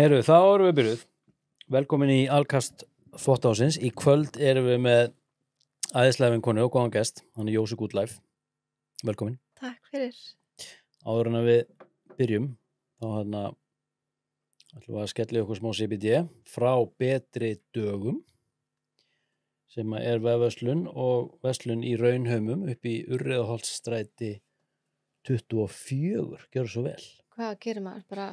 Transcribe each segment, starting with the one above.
Heyrðu, þá erum við byrjuð. Velkomin í Alkast þvottahússins. Í kvöld erum við með æðislega vinkonu og góðan gest. Hann er Jósi Goodlife. Velkomin. Takk fyrir. Áður en að við byrjum, þá ætlum við að skella okkur smá CBD frá Betri dögum, sem er vefverslun og verslun í Raunhaumum upp í Urriðaholtsstræti 24. Gjörðu svo vel. Hvað gerir maður? Bara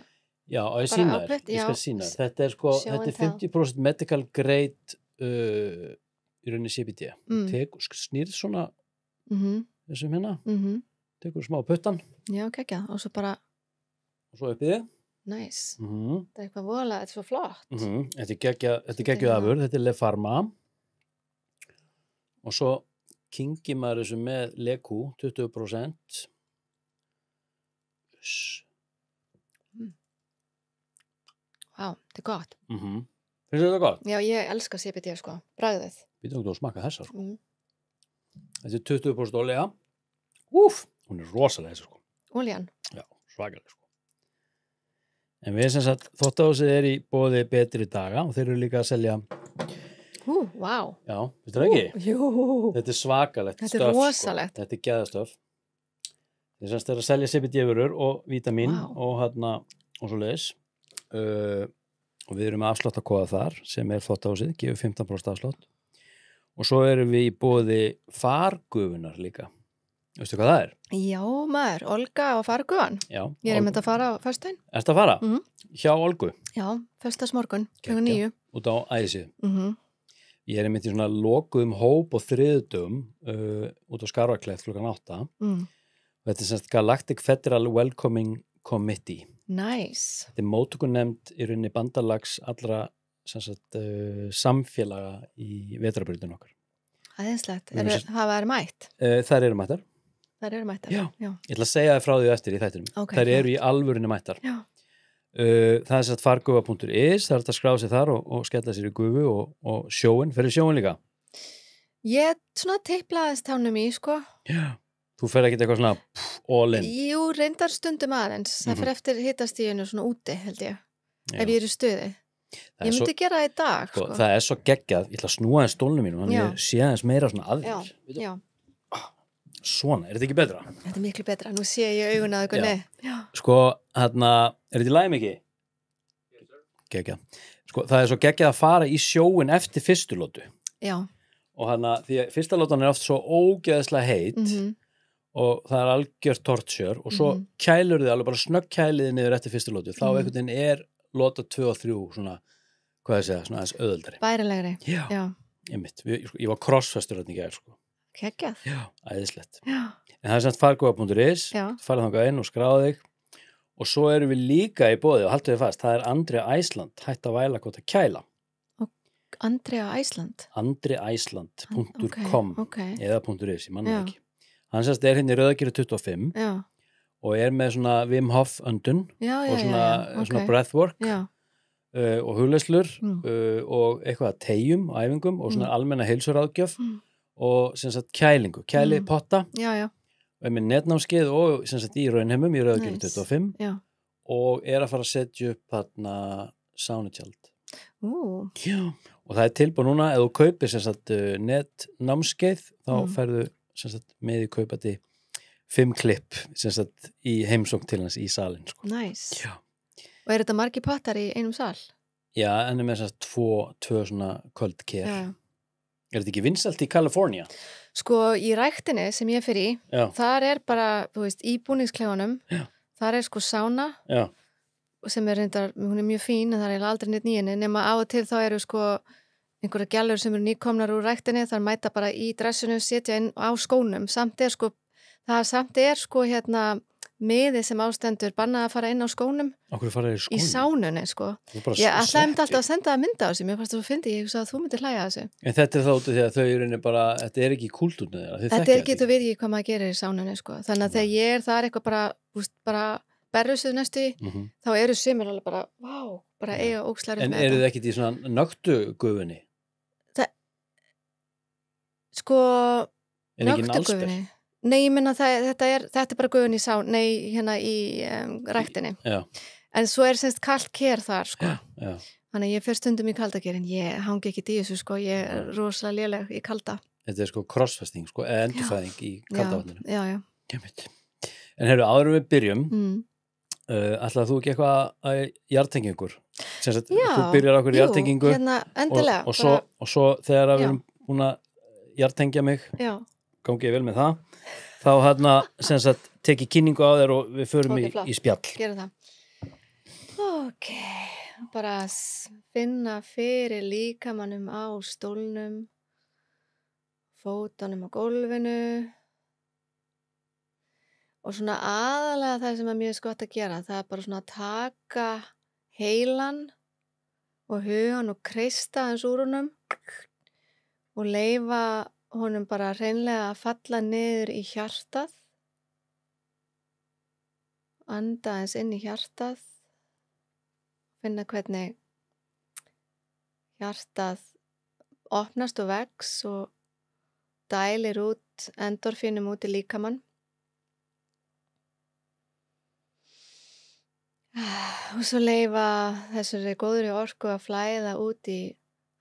Já, og ég Bara sýna ábyrgt, þér, ég skal já. sýna þér. Þetta er sko, Show þetta er and tell. 50% medical grade í rauninni CBD. Snýrð svona þessum hérna, tekur smá puttan Já, gekkja. Og svo bara, og svo uppið þig. næs. Mhm. Það er eitthvað voðalega, þetta er svo flott. Þetta er geggjuð afurð, þetta er Le Pharma. Og svo kyngi maður þessu með Leku, 20%. Vá, þetta er gott. Finnst þetta gott? Já, ég elska CBD, sko. Bragðið. Við tókum þú að smaka þessar. Mm. Þetta er 20% olía. Úf, hún er rosalega þessu sko. Oljan. Já, svakalega sko. En við sem sagt, þvottahúsið er í boði Betri daga og þeir eru líka að selja, Vá. já, veistu það ekki? Jú. Þetta er svakalegt Þetta er stöff, rosalegt. Sko. Þetta er geðastöf. Þeir sem sagt er að selja CBD-vörur og vítamín Vá. og svo leiðis. Og við erum með afsláttakóða þar sem er þvottahúsið, gefur 15% afslátt. Og svo erum við í boði fargufunar líka. Veistu hvað það er? Já, maður. Olga og Farguvan. Já. Ég er einmitt að fara á föstudaginn. Ertu að fara? Mhm. Hjá Olgu, Já, föstudagsmorgun, klukkan Geggjað. 9. út á Ægisíðu. Mhm. Ég er einmitt í svona lokuðum hóp og þriðdum út á Skarfakleif klukkan 8. Þetta er semst Galactic Federal Welcoming Committee. Næs. Þetta er móttökunefnd í rauninni bandalags allra samfélaga í vetrarbrautin okkar. Æðislegt. Við erum Hafa þær mætt? Þær eru mættar. Þær eru mættar. Já. Já. Ég ætla að segja þér frá því eftir í þættinum. Ok, Þær flott. eru í alvörinni mættar. Já. Það er semst fargufa.is, það er hægt að skráða sig þar og skella sér í gufu og sjóin. Ferðu í sjóin líka? Ég svona teiplaðist tánum í, sko. Já. Þú fer ekkert eitthvað svona all in. Jú, reyndar stundum aðeins. Það fyrir eftir hitastíðinu svona úti, held ég. Já. Ef ég er í stuði. Það er Ég svo- myndi gera það í dag, sko. Það er svo geggjað, ég ætla að snúa þess stólnum mínum, þannig Já. ég sé aðeins meira svona að Já, þér. já. Svona, er þetta ekki betra? Þetta er miklu betra. Nú sé ég augun að ykkur Já. með. Já. Sko, er þetta í lagi mikið? Geggjað. Sko, það er svo geggjað að fara í sjóin eftir fyrstu lótu. Já. Og því að fyrsta lótan er oft svo ógeðslega heitt og það er algjört torture og svo kælur þið alveg bara snöggkælið niður eftir fyrstu lótu. Þá einhvern veginn er lóta 2 og 3 svona, hvað ég segja, svona aðeins öðuldari. Bærilegri. Já, Já. einmitt. Ég var crossfestur þarna í gær, sko. Kekjað. Já, æðislegt. Já. En það er semst fargufa.is, Já. farið þangað inn og skráðu þig og svo erum við líka í boði og haltu þið fast, það er Andrea Æsland, hætt að væla hvort að kæla. Andrea Æsland. andreaisland.com Ok. eða .is, ég manna Já. ekki. Hann semst er hérna í Rauðagerði 25 Já. og er með svona Wim Hof öndun Já, já, og já. svona Ok. breathwork Já. og hugleislur Mm. og eitthvað að tegjum, æfingum og svona almenna heilsuráðgjöf og sem sagt kælingu, kælipotta Já, já. og er með netnámskeið og sem sagt í Raunheimum í Rauðagerði Nice. 25 Já. og er að fara að setja upp þarna sánutjald. Já. Og það er tilbúið núna, ef þú kaupir sem sagt netnámskeið, þá ferðu sem sagt með í kaupati 5 klipp sem sagt í heimsókn til hans í salin, sko. Næs. Já. Og er þetta margir pottar í einum sal? Já, en er með sem sagt tvö svona köld ker. Já. Er þetta ekki vinsælt í Kalifornía? Sko, í ræktinni sem ég fyrir í, Já. þar er bara, þú veist, í búningsklefanum, þar er sko sána Já. sem er reyndar, hún er mjög fín en það er eiginlega aldrei neitt nýjinni, nema á og til þá eru sko einhverja gjallur sem eru nýkomnar úr ræktinni, þar mæta bara í dressinu, setja inn á skónum, samt er sko miði sem ástendur bannað að fara inn á skónum Okkur farið í skónum? í sánunni sko. Þú bara Ég ætlaði svekkir. alltaf að senda það mynda á þessu, mér fannst það svo fyndi, ég hugsa að þú myndir hlæja að þessu. En þetta er þá út af því að þau eru bara, þetta er ekki kúltúrnu þeirra, þið Þetta þekkja er ekki, þú veit ekki hvað maður gerir í sánunni sko. Þannig að þegar ég er þar eitthvað bara, úst, bara berrusuð næstu í, þá eru sumir alveg bara, vá, bara eiga ókslæri En eru þið ekkit í svona nöktu gufunni? Sko, Er ekki allsber? nöktugufunni. Nei, ég minna þetta er bara gufunni í ræktinni. Já. En svo semst kalt ker þar, sko. Já. Þannig að ég fer stundum í kalda ker, en ég hangi ekki í þessu, sko. Ég er rosalega léleg í kalda. Þetta sko crossfesting, sko, eða endurfæðing í kalda vatninu. Já. En heyrðu, áður en við byrjum, ætlaði þú ekki eitthvað að jarðtengja ykkur? Sem sagt, þú byrjar okkur í jarðtengingu endilega, og svo þegar við erum búin að jarðtengja mig, gangi ég vel með það, þá sem sagt, teki kynningu á þér og við förum í spjall. Gerum það. Ok, bara finna fyrir líkamannum á stólnum, fótunum á gólfinu og svona aðalega það sem er mjög gott að gera, það er bara svona að taka heilan og hugan og kreista hans úr honum og leyfa honum bara hreinlega að falla niður í hjartað, anda eins inn í hjartað, finna hvernig hjartað opnast og vex og dælir út endorfínum út í líkamann. Og svo leyfa þessari góðri orku að flæða út í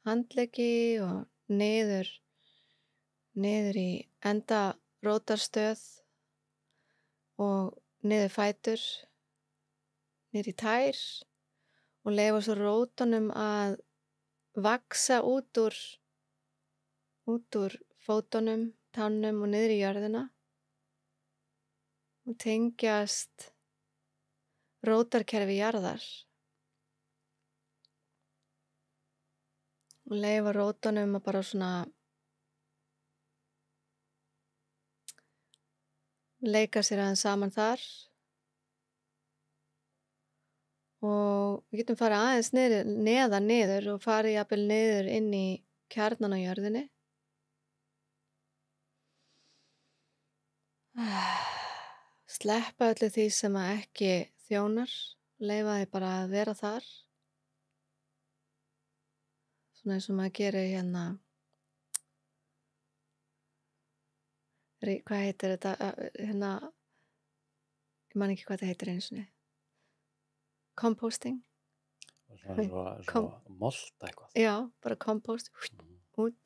handleggi og niður í endarótarstöð og niður fætur, niður í tær og leyfa svo rótunum að vaxa út úr fótunum, tánum og niður í jörðina og tengjast rótarkerfi jarðar og leyfa rótunum að bara svona leika sér aðeins saman þar og við getum farið aðeins neðan niður og farið jafnvel niður inn í kjarnan á jörðinni. Sleppa öllu því sem að ekki þjónar, leyfa því bara að vera þar. Svona eins og maður gerir hérna, hvað heitir þetta, hérna, ég man ekki hvað þetta heitir einu sinni. Composting. Svo molta eitthvað. Já, bara compost, út.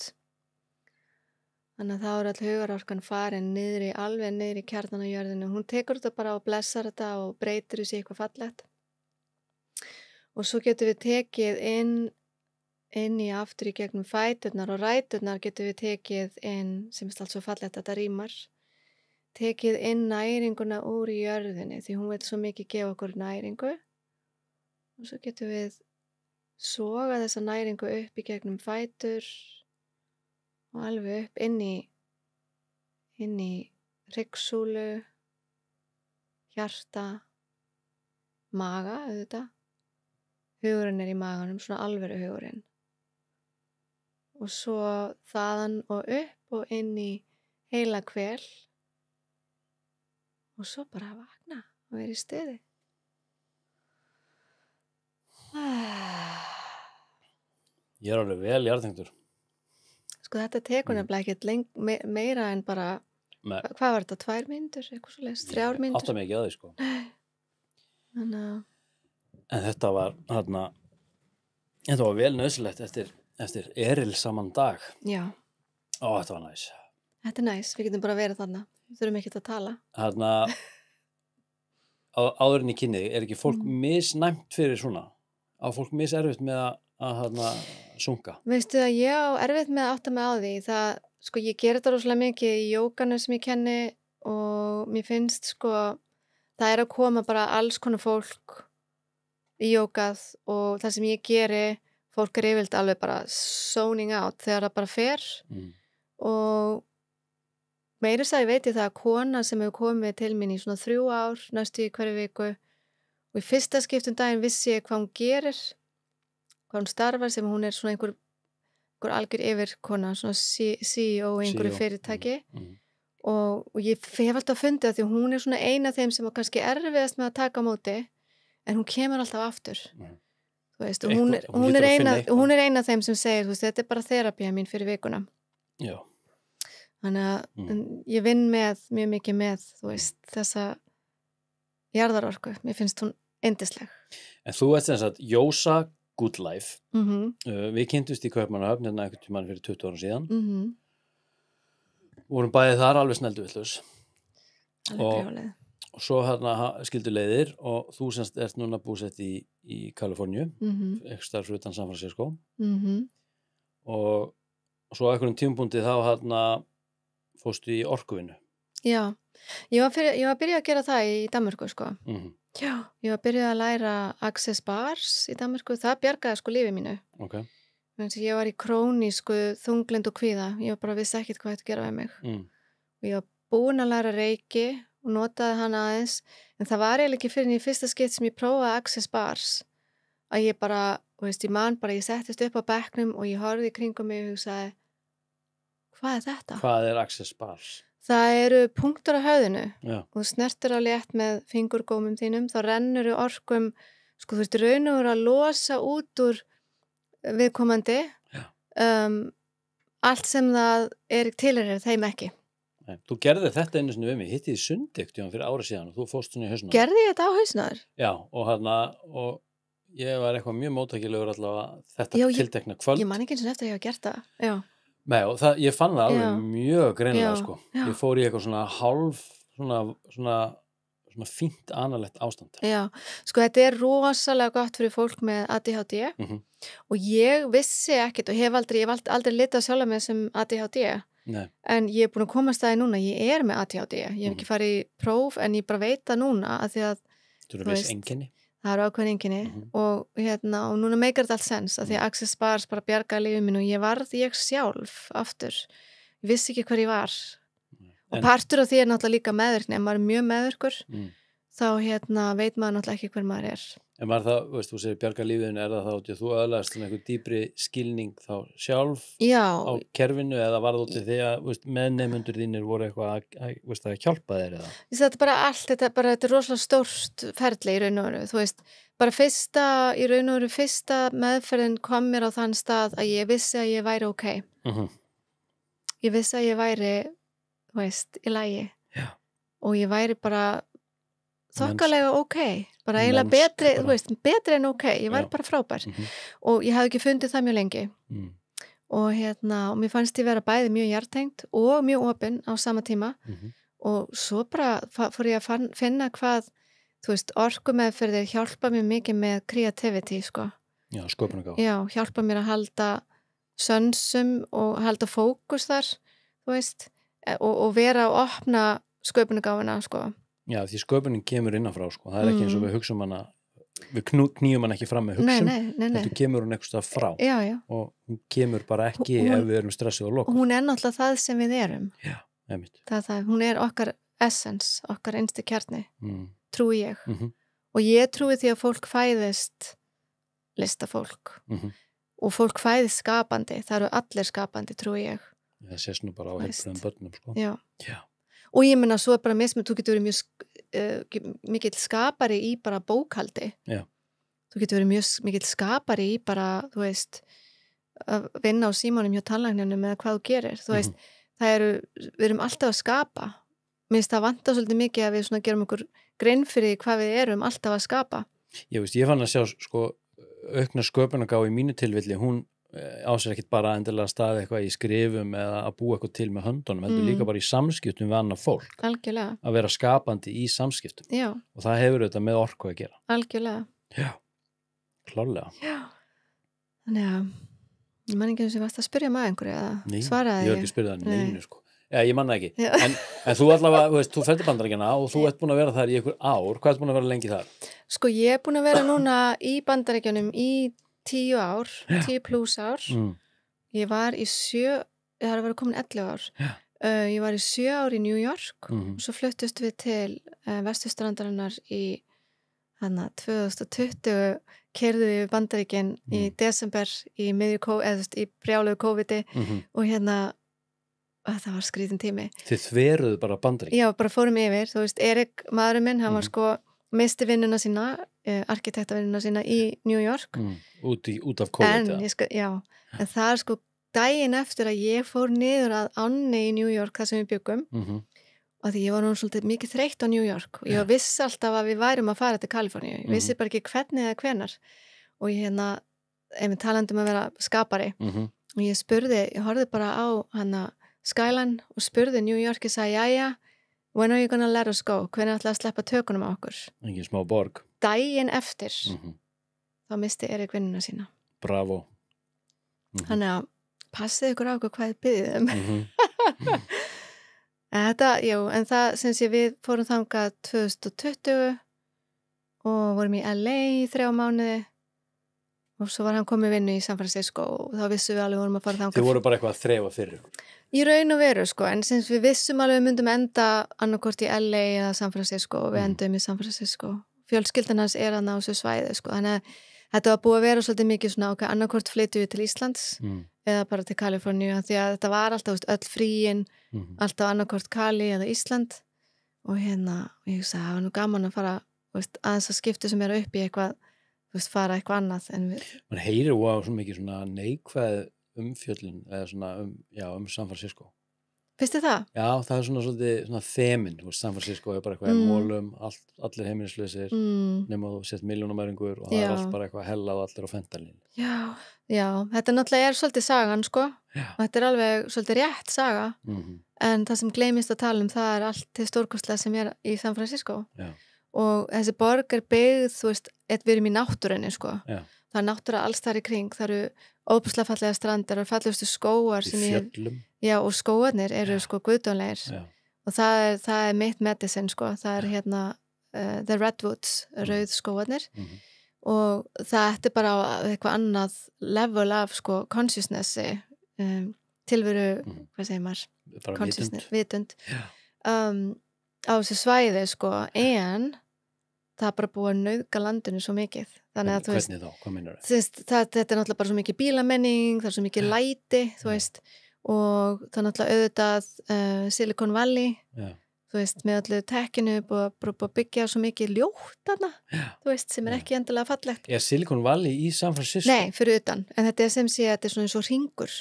Þannig að þá er all hugarorkan farin alveg niður í kjarnan á jörðinu. Hún tekur þetta bara og blessar þetta og breytir þessi eitthvað fallegt. Og svo getum við tekið inn í aftur í gegnum fæturnar og ræturnar getum við tekið inn, sem er allt svo fallegt þetta rímar, tekið inn næringuna úr jörðinni því hún vil svo mikið gefa okkur næringu. Og svo getum við sogað þessa næringu upp í gegnum fætur og alveg upp inn í hryggsúlu, hjarta, maga, auðvitað. Hugurinn í maganum, svona alvöru hugurinn. Og svo þaðan og upp og inn í heila hvel. Og svo bara að vakna og vera í stuði. Ég er alveg vel jarðtengdur. Sko þetta tekur nefnilega ekkert meira en bara, hvað var þetta, 2 mínútur, eitthvað svo leiðist, 3 mínútur? Átta mig ekki að því, sko. Þannig að... En þetta var vel nöðsilegt eftir erilsaman dag. Já. Þetta var næs. Þetta er næs, við getum bara verið þarna, við þurfum ekkert að tala. Áðurinn í kynni, er ekki fólk misnæmt fyrir svona? Á fólk miserfitt með að sunga? Veistu að ég á erfitt með að átta mig á því. Það, sko, ég ger þetta rosalega mikið í jóganu sem ég kenni og mér finnst, sko, það er að koma bara alls konar fólk í jógað og það sem ég geri, fólk er yfirleitt alveg bara zoning out þegar það bara fer og meira þess að ég veit það að kona sem hefur komið til mín í svona 3 ár, næstu í hverju viku og í fyrsta skiptum daginn vissi ég hvað hún gerir, hvað hún starfar sem hún er svona einhver algjör yfirkona, svona CEO í einhverju fyrirtæki og ég hef alltaf fundið að því hún er svona eina af þeim sem var kannski erfiðast með að taka á móti en hún kemur alltaf aftur. Þú veist, og hún er eina af þeim sem segir, þú veist, þetta er bara þerapía mín fyrir vikuna. Já. Þannig að ég vinn mjög mikið með, þú veist, þessa jarðarorku. Mér finnst hún yndisleg. En þú ert sem sagt Jósa Good Life. Mhm, Við kynntumst í Kaupmannahöfn hérna einhvern tímann fyrir 20 árum síðan. mhm, Vorum bæði þar alveg snælduvillus. alveg Og, brjálið. og svo hérna skildu leiðir og þú semst ert núna búsett í Kaliforníu, ekki starf fyrir utan San Francisco. Og svo á einhverjum tímapunkti þá hérna fórstu í orkuvinnu. Já, ég var að byrja að gera það í Danmörku, sko. Já, ég var að byrja að læra Access Bars í Danmörku, það bjargaði sko lífi mínu. Ok. Ég var í krónísku þunglynd og kvíða, ég var bara vissi ekkert hvað þetta gera við mig. Og ég var búin að læra reiki og notaði hana aðeins, en það var eiginlega ekki fyrir en í fyrsta skipt sem ég prófaði Access Bars að ég bara, ég man bara, ég settist upp á bekknum og ég horfði í kringum mig og hugsaði, hvað er þetta? Hvað er Access Bars? Það eru punktur á höfðinu Já. og snertir á létt með fingurgómum þínum, þá rennur orkum, sko þú ert raun og veru að losa út úr viðkomandi, allt sem það tilheyrir þeim ekki. Nei, þú gerðir þetta einu sinni við mig, hitti í Sundikt fyrir ári síðan og þú fórst svona í hausnum. Gerði ég þetta á hausnaður? Já, og ég var eitthvað mjög móttækilegur allavega þetta tiltekna kvöld. Ég man ekki eins og eftir að ég hafa gert það. Já. Nei, og ég fann það alveg mjög greinilega, sko. Já. Ég fór í eitthvað svona hálf, svona fínt analegt ástand. Já, sko þetta er rosalega gott fyrir fólk með ADHD og ég vissi ekkert og ég hef aldrei litað sjálfa mig sem ADHD. Nei. En ég er búin að komast að því núna, ég er með ADHD, ég hef ekki farið í próf en ég bara veit það núna að því að þú veist einkenni. Það eru ákveðin einkenni og núna meikar þetta allt sens að því að Access Bars bara bjargaði lífið mínu og ég varð ég sjálf aftur, ég vissi ekki hver ég var og partur af því er náttúrulega líka meðvirkni, ef maður er mjög meðvirkur þá veit maður náttúrulega ekki hver maður er. En var það, þú segir bjarga lífiðinu, er það þá að þú öðlaðist einhver dýpri skilning þá sjálf á kerfinu eða var það út í því að meðneymendur þínir voru eitthvað að hjálpa þér eða? Þetta er bara allt, þetta er rosalega stórt ferli í raun og veru, þú veist, bara fyrsta meðferðin kom mér á þann stað að ég vissi að ég væri ok. Ég vissi að ég væri, þú veist, í lagi og ég væri bara þokkalega ok, bara eiginlega betri, þú veist, betri en ok, ég væri bara frábær og ég hafði ekki fundið það mjög lengi og og mér fannst ég vera bæði mjög hjartengt og mjög opinn á sama tíma og svo bara fór ég að finna hvað, þú veist, orkumeðferðir hjálpa mér mikið með creativity, sko. Já, sköpunargáfa. Já, hjálpa mér að halda sönsum og halda fókus þar, þú veist, og vera að opna sköpunargáfuna, sko. Já, því sköpunin kemur innanfrá, sko. Það er ekki eins og við hugsum hana, við knýjum hana ekki fram með hugsum, þetta kemur hún eitthvað frá. Já. Og hún kemur bara ekki ef við erum stressuð og lokuð. Hún er náttúrulega það sem við erum. Já, einmitt. Hún er okkar essence, okkar einstu kjarni, trúi ég. Og ég trúi því að fólk fæðist listafólk og fólk fæðist skapandi, það eru allir skapandi, trúi ég. Það sést nú bara á heilbrigðum börnum, sko. Já. Og ég meina svo bara mismið, þú getur verið mjög mikill skapari í bara bókhaldi. Já. Þú getur verið mjög mikill skapari í bara, þú veist, að vinna á símanum hjá tannlækninum eða hvað þú gerir. Þú veist, við erum alltaf að skapa. Mér finnst það vanta svolítið mikið að við svona gerum okkur grein fyrir hvað við erum alltaf að skapa. Ég fann að sjá, sko, aukna sköpunargáfu í mínu tilfelli, hún á sér ekkert bara endilega staði eitthvað í skrifum eða að búa eitthvað til með höndunum, heldur líka bara í samskiptum við annað fólk. Algjörlega. Að vera skapandi í samskiptum. Já. Og það hefur auðvitað með orku að gera. Algjörlega. Já, klárlega. Já. Þannig að ég man ekki eins og varst að spyrja maður einhverju eða svaraði ég var ekki að spyrja það neinu, sko. Já, ég manna ekki. En þú allavega, þú ferð til Bandaríkjanna og þú ert búin að vera þar í einhver ár. Hvað ert búin að vera lengi þar? Sko, ég er búin að vera núna í Bandaríkjunum í 10 ár, 10 plus ár. Ég var í 7, það er að vera komin 11 ár. Ég var í 7 ár í New York og svo fluttust við til Vesturstrandarinnar í 2020 keyrðu við Bandaríkin í desember í brjálugu COVID-i og það var skrýtin tími. Þið þveruðu bara Bandaríkin? Já, bara fórum yfir, þú veist, Erik, maðurinn minn, hann var sko misti vinnuna sína, arkitektavinnuna sína í New York. Út af COVID, en það er sko daginn eftir að ég fór niður að ánni í New York þar sem við byggum af því ég var nú svolítið mikið þreytt á New York og ég vissi alltaf að við værum að fara til Kaliforníu, ég vissi bara ekki hvernig eða hvenar og ég einmitt talandi að vera skapari og ég horfði bara á Skyline og spurði New York, ég sagði, jæja, when are you gonna let us go? Hvernig ætlaði að sleppa tökunum á okkur? Engin smá borg. Daginn eftir, þá misti Erik vinnuna sína. Bravo. Þannig að passið ykkur á okkur hvað þið byggðum. En það sem sé við fórum þangað 2020 og vorum í LA í 3 mánuði og svo var hann komið vinnu í San Francisco og þá vissum við alveg vorum að fara þangað. Þið voru bara eitthvað að þreifa fyrir. Í raun og veru, sko, en sem við vissum alveg við myndum enda annarkvort í LA eða San Francisco og við endum í San Francisco. Fjölskyldan hans á þessu svæði, sko, þannig að þetta var búið að vera svolítið mikið svona, ok, annarkvort flyttum við til Íslands eða bara til Kaliforníu, því að þetta var alltaf öll fríin, alltaf annarkvort Kali eða Ísland og og ég sagði, það var nú gaman að fara, aðeins að skipta sem upp í eitthvað, fara eitthvað annað en við. Man heyrir á svo mikið svona neikvæð umfjöllun eða svona San Francisco. Finnst þið það? Já, það er svona svolítið svona þemin, San Francisco er bara eitthvað mólum, allir heimilislausir nema þú sett milljónamæringur og það er allt bara eitthvað hella og allir á fentalín. Já, þetta náttúrulega svolítið sagan, sko, og þetta alveg svolítið rétt saga, en það sem gleymist að tala það er allt til stórkostlega sem í San Francisco. Já. Og þessi borg byggð, við erum í náttúrunni, sko. Já. Það er náttúra alls þar í kring, það eru óbúslega fallega strandir og fallegustu skóar í fjöllum. Já, og skóarnir eru sko guðdónlegir og það er mitt medicine, sko, það er the redwoods, rauð skóarnir og það bara eitthvað annað level af sko consciousnessi, tilveru, hvað segir maður? Consciousness, vitund á þessu svæði, sko, en það er bara búið að nauðga landinu svo mikið. Þannig að hvernig þá? Hvað meinar þetta er náttúrulega bara svo mikið bílamenning, það er svo mikið læti, og það er náttúrulega auðvitað Silicon Valley, með allu tekkinu búið að byggja svo mikið ljótt þarna, sem ekki endilega fallegt. Er Silicon Valley í San Francisco? Nei, fyrir utan, en þetta er sem sé að þetta er svona eins og hringur.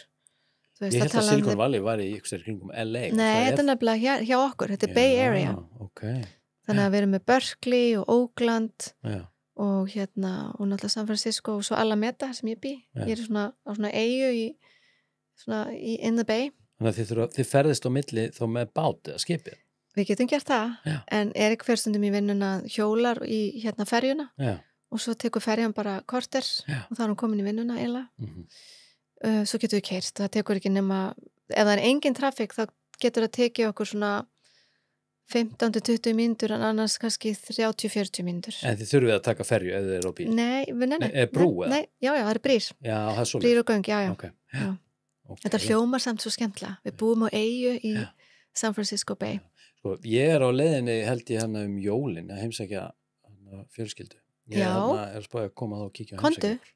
Ég held að Silicon Valley var í ykkur kringum LA. Nei, þetta er nefnilega hjá okkur, þetta er Bay Area. Þannig að við erum með Berkeley og Oakland og og náttúrulega San Francisco og svo Alameda sem ég bý. Ég er á svona eyju in the Bay. Þannig að þið ferðist á milli þá með bát eða skipið? Við getum gert það, en Erik fer stundum í vinnuna hjólar í ferjuna og svo tekur ferjan bara korter og þá er hún komin í vinnuna eiginlega. Svo getur við keyrt, það tekur ekki nema, ef það er engin trafík þá getur það tekið okkur svona 15-20 mínútur en annars kannski 30-40 mínútur. En þið þurfið að taka ferju ef þið eru á bíl? Nei. Er brú eða? Nei, já, það er brýr. Já, það er svo. Brýr og göng, já. Okay. Þetta hljómar samt svo skemmtilega. Við búum á eyju í San Francisco Bay. Sko, ég er á leiðinni, held ég hana jólin að heimsækja fjölskyldu. Ég er spáðið að koma þá og kíkja á heimsækja. Kondu.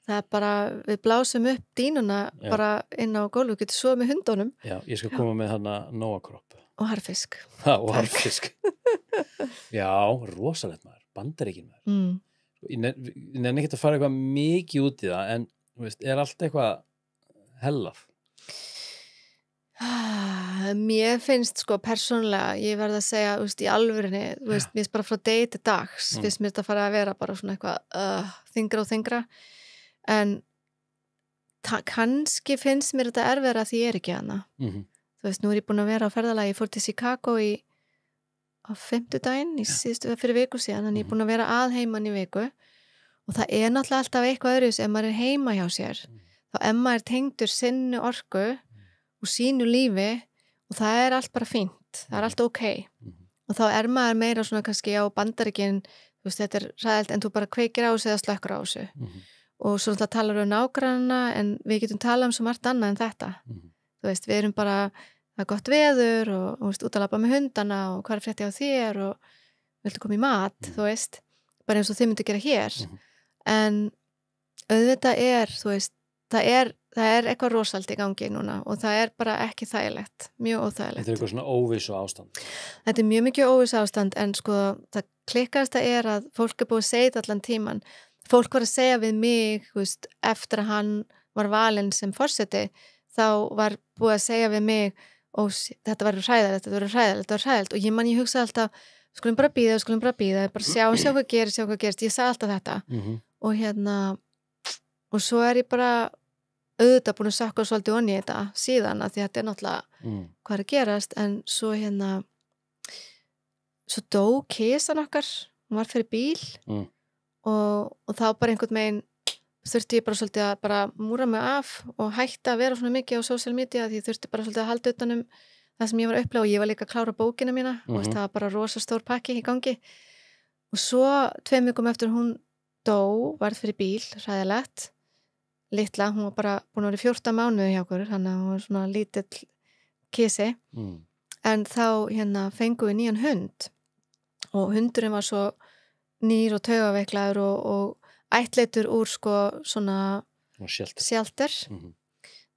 Það er bara, við blásum upp dínuna bara inn á gólfu, getur svo með hundunum. Já, ég skal koma með hana Nóakropp. Og harfisk. Og harfisk. Já, rosalegt maður, Bandaríkin maður. Ég nenni ekki að fara eitthvað mikið út í það, en er allt eitthvað hellað? Mér finnst sko persónulega, ég verð að segja í alvörinni, mér finnst bara frá degi til dags, finnst mér þetta að fara að vera bara svona eitthvað þyngra og þyngra. En kannski finnst mér þetta erfiðara því ég er ekki hana. Nú er ég búin að vera á ferðalagi, ég fór til Chicago á 5. í síðustu fyrir viku síðan, en ég er búin að vera að heiman í viku og það er náttúrulega alltaf eitthvað öðruvísi ef maður er heima hjá sér, þá ef maður tengdur sinni orku og sínu lífi og það er allt bara fínt, það er allt ok og þá er maður meira svona kannski á Bandaríkin, þetta er ræðilt en þú bara kveikir á þessu eða slökkur á þessu og svo talar við nágrannana en við getum talað svo margt annað en þetta við erum bara, það er gott veður og út að labba með hundana og hvað er frétti á þér og viltu koma í mat, bara eins og þið myndi gera hér en auðvitað það er eitthvað rosalt í gangi núna og það er bara ekki þægilegt, mjög óþægilegt. Þetta er eitthvað svona óvissu ástand. Þetta er mjög mikið óvissu ástand en sko það klikkast að fólk er búið að segja þetta allan tíman. Fólk var að segja við mig, eftir að hann var valinn sem forseti, þá var búið að segja við mig þetta verður hræðilegt og ég hugsa alltaf, skulum bara bíða, bara sjá hvað gerist, ég sagði alltaf þetta og svo ég bara auðvitað búin að sakka svolítið onni í þetta síðan að því að þetta náttúrulega hvað að gerast, en svo svo dó kisan okkar, hún var fyrir bíl og þá bara einhvern veginn þurfti ég bara svolítið að bara múra mig af og hætta að vera svona mikið á social media því ég þurfti bara svolítið að halda utanum það sem ég var að upplega og ég var líka að klára bókina mína og það var bara rosa stór pakki í gangi og svo 2 vikum eftir hún dó, varð fyrir bíl, hræðilegt litla, hún var bara búin að vera 14 mánuði hjá okkur, þannig að hún var svona lítill kisi en þá fengum við nýjan hund og hundurinn var svo nýr og taugaveiklaður og ættleitur úr sko svona shelter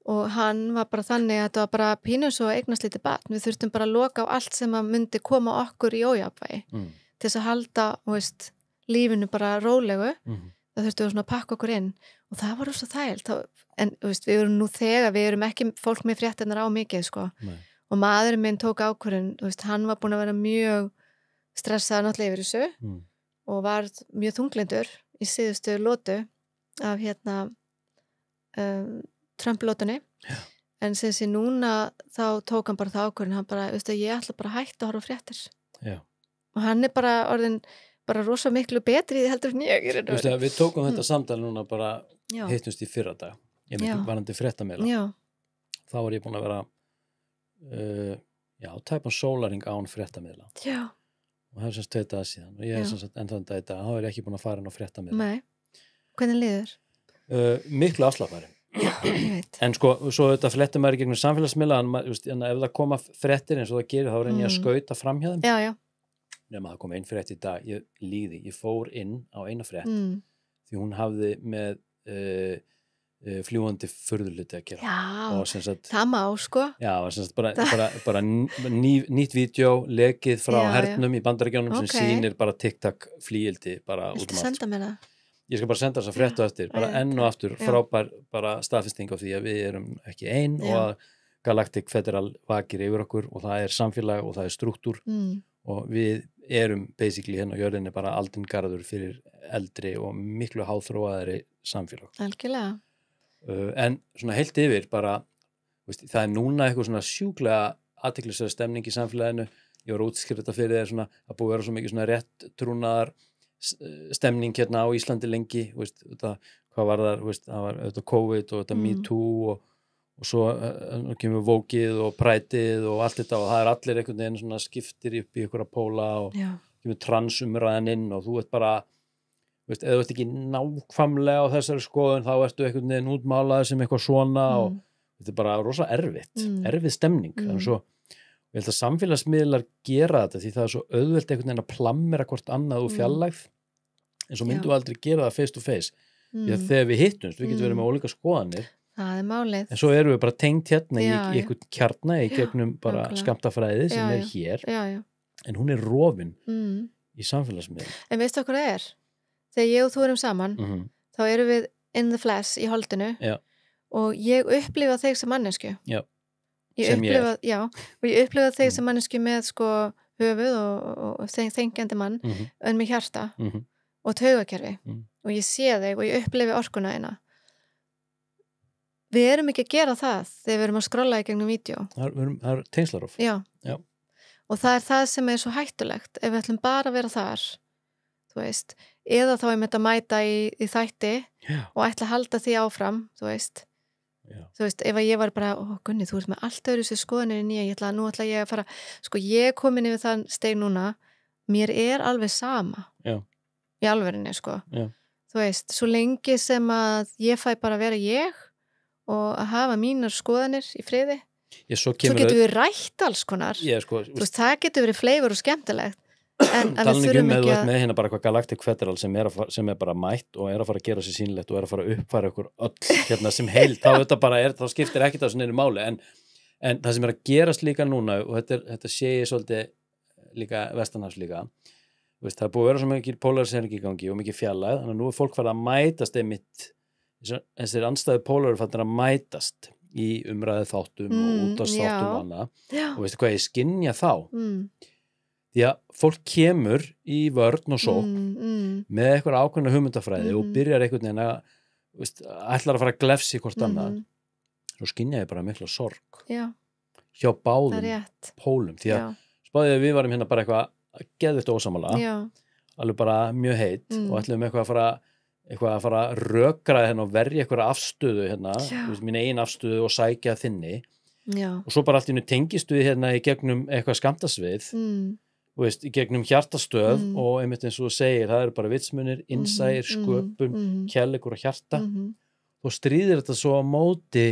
og hann var bara þannig að þetta var bara pínu svo eignast lítið barn, við þurftum bara að loka á allt sem að myndi koma okkur í ójafnvægi til þess að halda, lífinu bara rólegu það þurftum við svona að pakka okkur inn og það var svo þægilt en við erum nú þegar, við erum ekki fólk með fréttirnar á mikið sko og maðurinn minn tók ákvörðun, hann var búin að vera mjög stressaður náttúrulega yfir þessu og var mjög þunglindur í síðustu lótu af Trump-lótunni en sem sé núna þá tók hann bara það ákvörðun, hann bara, ég ætla bara að hætta að horfa á fréttir og hann bara orðin bara rosa miklu betri í því heldur en ég Við tókum þetta samtal núna bara hittumst í fyrradag ég myndi varandi fréttameila þá var ég búin að vera tæpan sólarhring án fréttameila og það semst 2 dagar síðan og ég semst enn þann dag í dag þá er ég ekki búin að fara inn á fréttameila Nei, hvernig líður? Miklu afslapari en sko, svo þetta flettum maður gegnum samfélagsmiðla ef það koma fréttir eins og það gerir þá reyni ég að skauta fram hjá þeim nema það kom einn frétt í dag, ég fór inn á eina frétt því hún hafði með fljúgandi furðuluti að gera og það má sko bara nýtt vídeo lekið frá hernum í Bandaríkjunum sem sýnir bara TikTok flíildi bara út Viltu senda mér það? Ég skal bara senda þess að fréttu eftir bara enn og aftur frábær bara staðfesting á því að við erum ekki ein og að Galactic Federal vakir yfir okkur og það samfélag og það struktúr og við erum basically hérna á jörðinni bara aldinn garður fyrir eldri og miklu háþróaðari samfélag. Algjörlega. En svona heilt yfir bara, það núna eitthvað svona sjúklega athyglisverð stemning í samfélaginu. Ég var útskýrt þetta fyrir þér svona að búið að vera svo mikið svona rétt trúnaðar stemning hérna á Íslandi lengi, hvað var það var þetta COVID og þetta Me Too og svo kemur vókið og prætið og allt þetta og það allir einhvern veginn svona skiptir upp í einhverja póla og kemur transumræðan inn og þú bara, ef þú ert ekki nákvæmlega á þessari skoðun þá ertu einhvern veginn útmálaður sem eitthvað svona og þetta bara rosa erfið stemning. Þannig svo, ég held að samfélagsmiðlar gera þetta því það svo auðvelt einhvern veginn að plammera hvort annað úr fjarlægð en svo myndum við aldrei gera það face to face. Því að þegar við hittumst, við getum verið með ólíka skoðanir. Það málið. En svo erum við bara tengt hérna í einhvern kjarna í gegnum bara skammtafræði sem hér. En hún rofin í samfélagsmiðlum. En veistu hvað það er? Þegar ég og þú erum saman, þá erum við in the flesh í holdinu og ég upplifa þig sem mannesku. Ég upplifa þig sem mannesku með sko höfuð og þengjandi mann en með hjarta og taugakerfi og ég sé þig og ég upplifi orkuna þína. Við erum ekki að gera það þegar við erum að skrolla í gegnum vídeo. Það er tengslarof. Já. Og það það sem svo hættulegt ef við ætlum bara að vera þar, þú veist, eða þá að mæta í þætti og ætla að halda því áfram, þú veist. Þú veist, ef ég var bara, Gunni, þú ert með allt öðru sér skoðanir en nú ætla ég að fara, sko ég komin yfir þann steig núna, mér alveg sama. Í alvörinni, sko. Þú veist, svo lengi sem að ég fæ bara að vera ég og að hafa mínar skoðanir í friði. Svo getur við rætt alls konar. Þú veist, það getur verið fleifur og skemmtilegt. En við þurfum ekki að með hérna bara eitthvað Galactic Federal sem bara mætt og að fara að gera sér sýnilegt og að fara að uppfæra ykkur öll hérna sem heild, þá skiptir ekkert á þessu neinu máli en það sem að gerast líka núna og þetta sé ég svolítið líka vestanhafs líka veist, það búið að vera svo mikið polarisering í gangi og mikið fjarlægð, þannig að nú fólk farið að mætast einmitt, þessir andstæðu pólar fannir að mætast í umræðu þáttum og út á þáttum og annað já, og veistu hvað ég skynja þá mm, því að fólk kemur í vörn og sókn með eitthvað ákveðna hugmyndafræði og byrjar einhvern veginn að ætlar að fara að glefsi hvort annað svo skynja ég bara mikla sorg já, hjá það er báðum rétt, pólum því að já, spáðið að við varum hérna bara eitthvað geðvitt ósamala já, alveg bara mjög heitt og ætlum eitthvað að fara að rökra hérna og verja eitthvað afstöðu hérna, Já. mín eigin afstöðu og sækja þinni já, og svo bara allt í einu tengist við hérna í gegnum eitthvað skammtasvið í gegnum hjartastöð og einmitt eins og þú segir, það eru bara vitsmunir, innsæir, sköpun, kærleikur og hjarta og stríðir þetta svo á móti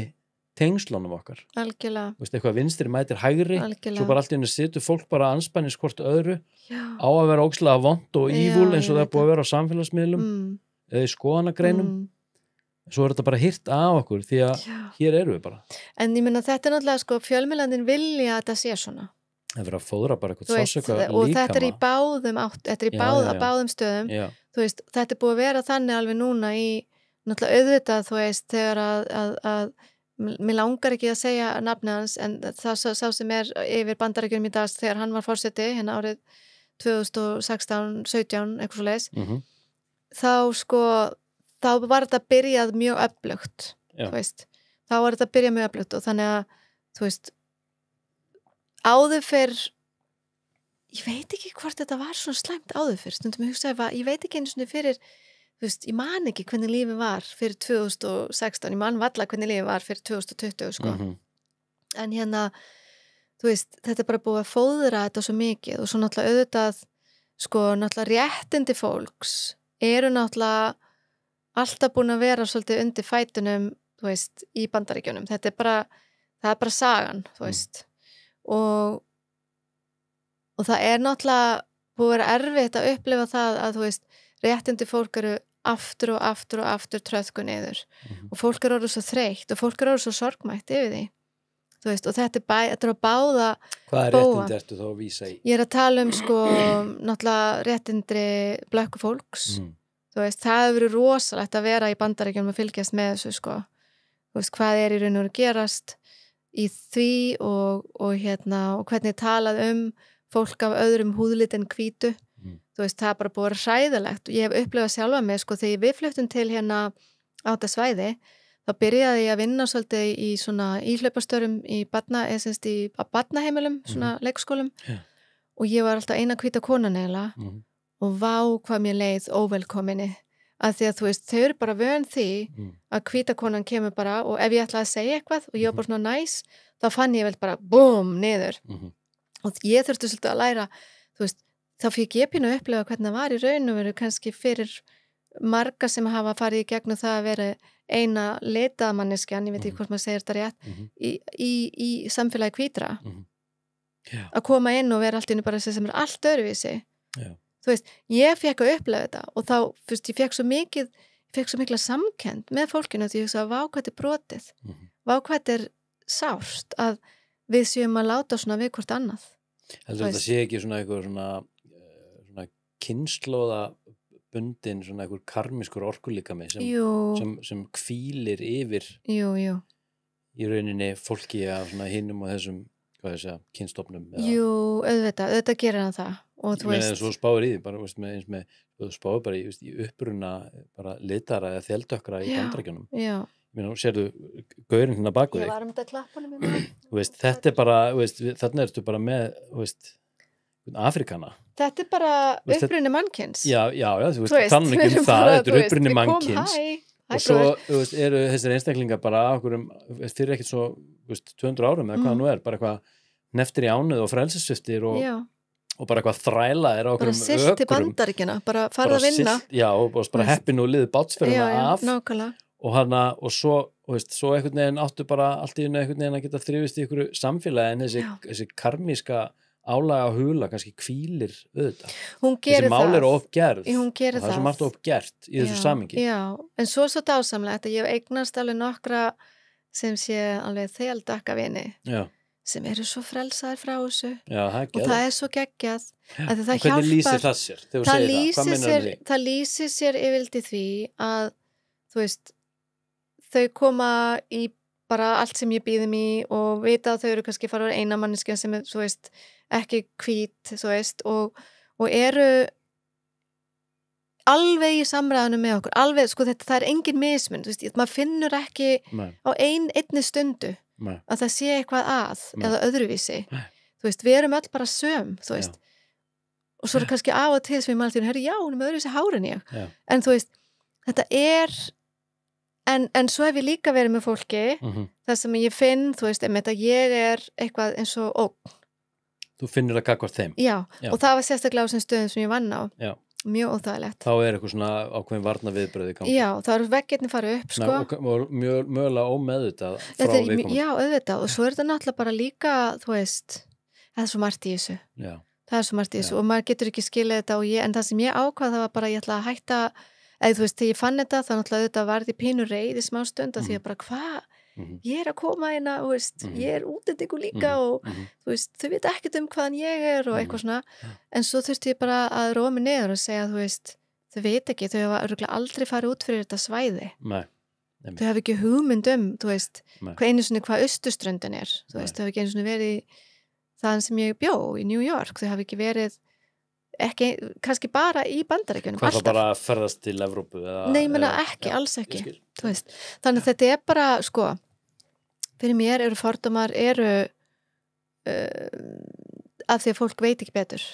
tengslunum okkar algjörlega, eitthvað vinstri mætir hægri Algjörlega. svo bara allt í einu situr fólk bara anspænis hvort öðru já, á að vera ókslega vont og ívúl Já, eins og ég það er veit búið að vera á samfélagsmiðlum eða í skoðanagreinum svo er þetta bara hirt af okkur því að já. hér eru við bara En ég meina þetta er náttúrulega sko fjölmiðlandin vilja að þetta sé svona það er að fóðra bara Þú eitthvað veist, sásöka og þetta er í líkama báðum þetta er í Já, já. báðum stöðum já, þú veist, þetta er búið að vera þannig alveg núna í náttúrulega auðvitað þú veist þegar að mér langar ekki að segja nafni hans en það sá sem er yfir Bandaríkjunum í dag þegar hann var forseti hérna árið 2016, 17 eitthvað svo leis þá sko þá var þetta byrjað mjög öflugt Já. þú veist, þá var þetta byrjað mjög öflugt og þannig að þú veist áður fyrr ég veit ekki hvort þetta var svona slæmt áður fyrr stundum ég hugsaði ég veit ekki einu svona fyrir þú veist, ég man ekki hvernig lífið var fyrir 2016, ég man valla hvernig lífið var fyrir 2020 sko en hérna, þú veist, þetta er bara búið að fóðra þetta svo mikið og svo náttúrulega auðvitað, sko, náttúrulega réttindi fólks eru náttúrulega alltaf búin að vera svolítið undir fætunum, þú veist, í Bandaríkjunum. Þetta er bara, það er bara sagan, þú veist. Og það er náttúrulega búið að vera erfitt að upplifa það að, þú veist, réttindi fólk eru aftur og aftur og aftur tröðku niður og fólk er orðið svo þreytt og fólk er orðið svo sorgmætt yfir því. Þú veist, og þetta er að báða Hvaða réttindi ertu þá að vísa í? Ég er að tala sko, náttúrulega réttindri blökku fólks. Þú veist, það hefur verið rosalegt að vera í Bandaríkjunum að fylgjast með þessu, sko. Þú veist, hvað er í raun og veru gerast í því og hvernig talað fólk af öðrum húðlit en hvítu. Þú veist, það er bara búið að vera hræðilegt og ég hef upplifað sjálfa mig, sko, þegar við fluttum til hérna á þetta svæði, þá byrjaði ég að vinna svolítið í svona íhlaupastörum í barnaheimilum, svona leikskólum og ég var alltaf eina hvíta konan eiginlega og vá hvað mér leið óvelkominni að því að þú veist, þau eru bara vön því að hvíta konan kemur bara og ef ég ætlaði að segja eitthvað og ég var bara svona næs, þá fann ég vel bara búm, niður og ég þurfti svolítið að læra, þú veist, þá fikk ég pínu að upplifa hvernig það var í raun og veru kannski fyrir marga sem hafa farið í gegnum það að vera eina litaðmanneskjan, ég veit ekki hvort maður segir þetta rétt, í samfélagi hvítra að koma inn og vera allt inni bara þessi sem er allt öðruvísi. Þú veist, ég fekk að upplifa þetta og þá, þú veist, ég fekk svo mikla samkennd með fólkinu því ég hugsa vá hvað þetta er brotið, vá hvað þetta er sárt að við séum að láta svona við hvort annað. Heldur þetta sé ekki svona eitthvað svona kynslóða bundin svona einhver karmískur orkulíkami sem hvílir yfir í rauninni fólki af svona hinum og þessum, hvað ég segja, kynstofnum. Jú, auðvitað gerir hann það og þú veist. Svo spáir í því, bara eins með þú spáir bara í uppruna bara litara eða þjeldökkra í Bandaríkjunum. Já. Sérðu gaurinn hérna baku þig. Ég var þetta klappunum. Þú veist, þetta er bara, þarna ertu bara með, þú veist, Afrikana. Þetta er bara uppruni mannkins. Já, þú veist, þannig ekki það, þetta er uppruni mannkins. Og svo, þú veist, eru þessir einstaklingar bara fyrir ekkert svo, þú veist, 200 árum eða hvað nú er, bara eitthvað neftir í ánuð og frelsissviftir og bara eitthvað þræla á okkur bara silt í Bandaríkjana, bara farið að vinna. Já, og bara heppin og liðið bátsferðina af. Nákvæmlega. Og svo, þú veist, svo einhvern veginn áttu bara allt í einhvern veginn að geta þrifist í einhverju samfélagi en þessi karmíska álaga hula kannski hvílir auðvitað. Hún gerir það. Þessi mál eru ofgerð. Hún gerir það. Það er svo margt ofgert í þessu samingi. Já, en svo dásamlegt að ég hef eignast alveg nokkra sem sé alveg þeldakka vini. Já. Sem eru svo frelsaðir frá þessu. Já, það er geggjað. Og það er svo geggjað. Hvernig lýsir það sér? Þegar þú segir það, hvað meinar því? Það lýsir sér yfirleitt í því að, þú veist, þau koma í bara allt sem ég býðum í og vita að þau eru kannski fara úr eina manneskja sem er, þú veist, ekki hvít, þú veist, og eru alveg í samræðinu með okkur, alveg, sko þetta, það er engin mismun, þú veist, maður finnur ekki á einni stundu að það sé eitthvað eða öðruvísi, þú veist, við erum öll bara söm, þú veist, og svo er kannski af og til sem ég maður til, herri, já, hún er með öðruvísi hár en ég, en þú veist, þetta er, en svo hef ég líka verið með fólki, það sem ég finn, þú veist, að ég er eitthvað eins og ógn. Þú finnir að gagnvart þeim. Já, og það var sérstaklega á þessum stöðum sem ég vann á. Já. Mjög óþægilegt. Þá er eitthvað svona ákveðin varnarviðbrögð í gangi. Já, þá eru veggirnir farið upp, sko. Og mögulega ómeðvitað frá viðkomandi. Já, auðvitað, og svo er þetta náttúrulega bara líka, þú veist, það er svo margt í þessu. Já. Það er svo margt í þessu og maður getur ekki skilið þetta en það sem ég ákvað það var bara, ég ætla að hætta, eða þú veist, þegar ég fann þetta, þá náttúrulega auðvitað varði pínu reið í smástund að því að bara, hvað? Ég er að koma hérna, þú veist, ég er útlendingur líka og þú veist, þau veit ekkert hvaðan ég er og eitthvað svona, en svo þurfti ég bara að róa mig niður og segja, þú veist, þau veit ekki, þau hafa örugglega aldrei farið út fyrir þetta svæði. Nei. Þau hafa ekki hugmynd þú veist, hvað austurströndin er, þú veist, þau hafa ekki einu sinni verið þaðan sem ég bjó í New York, þau hafa ekki verið ekki, kannski bara í Bandaríkjunum. Hvað það bara ferðast til Evrópu? Nei, menna ekki, alls ekki, þú veist. Þannig að þetta er bara, sko, fyrir mér eru fordómar, af því að fólk veit ekki betur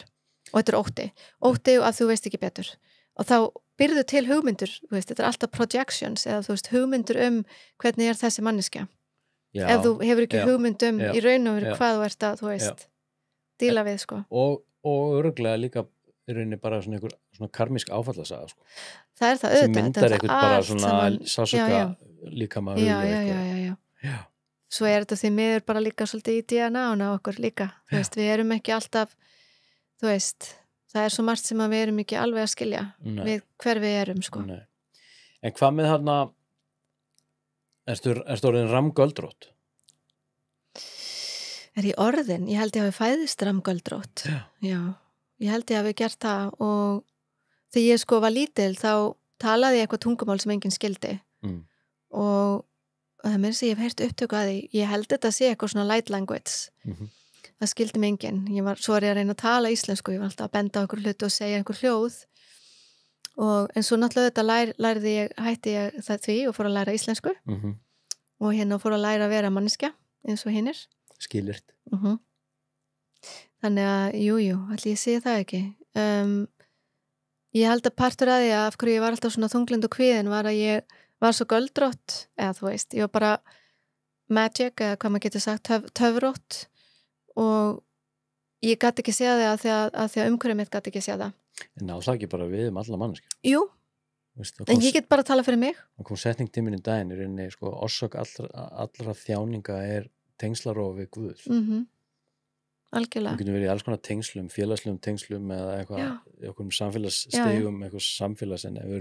og þetta er ótti og að þú veist ekki betur og þá byrðu til hugmyndur, þú veist, þetta er alltaf projections eða þú veist, hugmyndur hvernig er þessi manneskja. Já, ef þú hefur ekki hugmynd í raun og veru hvað þú ert að, þú veist, díla við, sko. Og örgulega líka í rauninni bara svona karmísk áfallasaga, sko. Það er það auðvitað. Sem myndar eitthvað bara svona sásuga líka maður Já. Svo er þetta því miður bara líka svolítið í DNA-una okkur líka. Þú veist, við erum ekki alltaf, þú veist, það er svo margt sem að við erum ekki alveg að skilja við hver við erum, sko. Nei. En hvað með þarna, ertu orðin ramgöldrótt? Er ég orðin? Ég held ég hafi fæðist ramgöldrótt. Já. Ég held ég hafi gert það og þegar ég sko var lítil þá talaði ég eitthvað tungumál sem enginn skildi og það með þess að ég hef heyrt upptöku að því, ég held þetta að sé eitthvað svona light language. Það skildi mig enginn. Svo er ég að reyna að tala íslensku, ég var alltaf að benda á einhver hluti og segja einhver hljóð en svo náttúrulega þetta hætti ég það því og fór að læra íslensku og hérna fór að læra að vera manneskja eins og hinnir. Skilyrt. Þannig að, jú, ætli ég segi það ekki. Ég held að partur að því að af hverju ég var alltaf svona þunglind og kvíðin var að ég var svo göldrótt, eða þú veist, ég var bara magic, eða hvað maður getur sagt, töfrótt og ég gæti ekki séð það að því að umhverfið mitt gæti ekki séð það. En það ekki bara við alla manneskja? Jú, en ég get bara að tala fyrir mig. Það kom setning tíminn í daginn, í rauninni, sko, orsök allra þjáninga tengslarofi Guð. Algjörlega. Við getum verið í alls konar tengslum, félagslegum tengslum eða eitthvað samfélagsstigum, eitthvað samfélags en ef við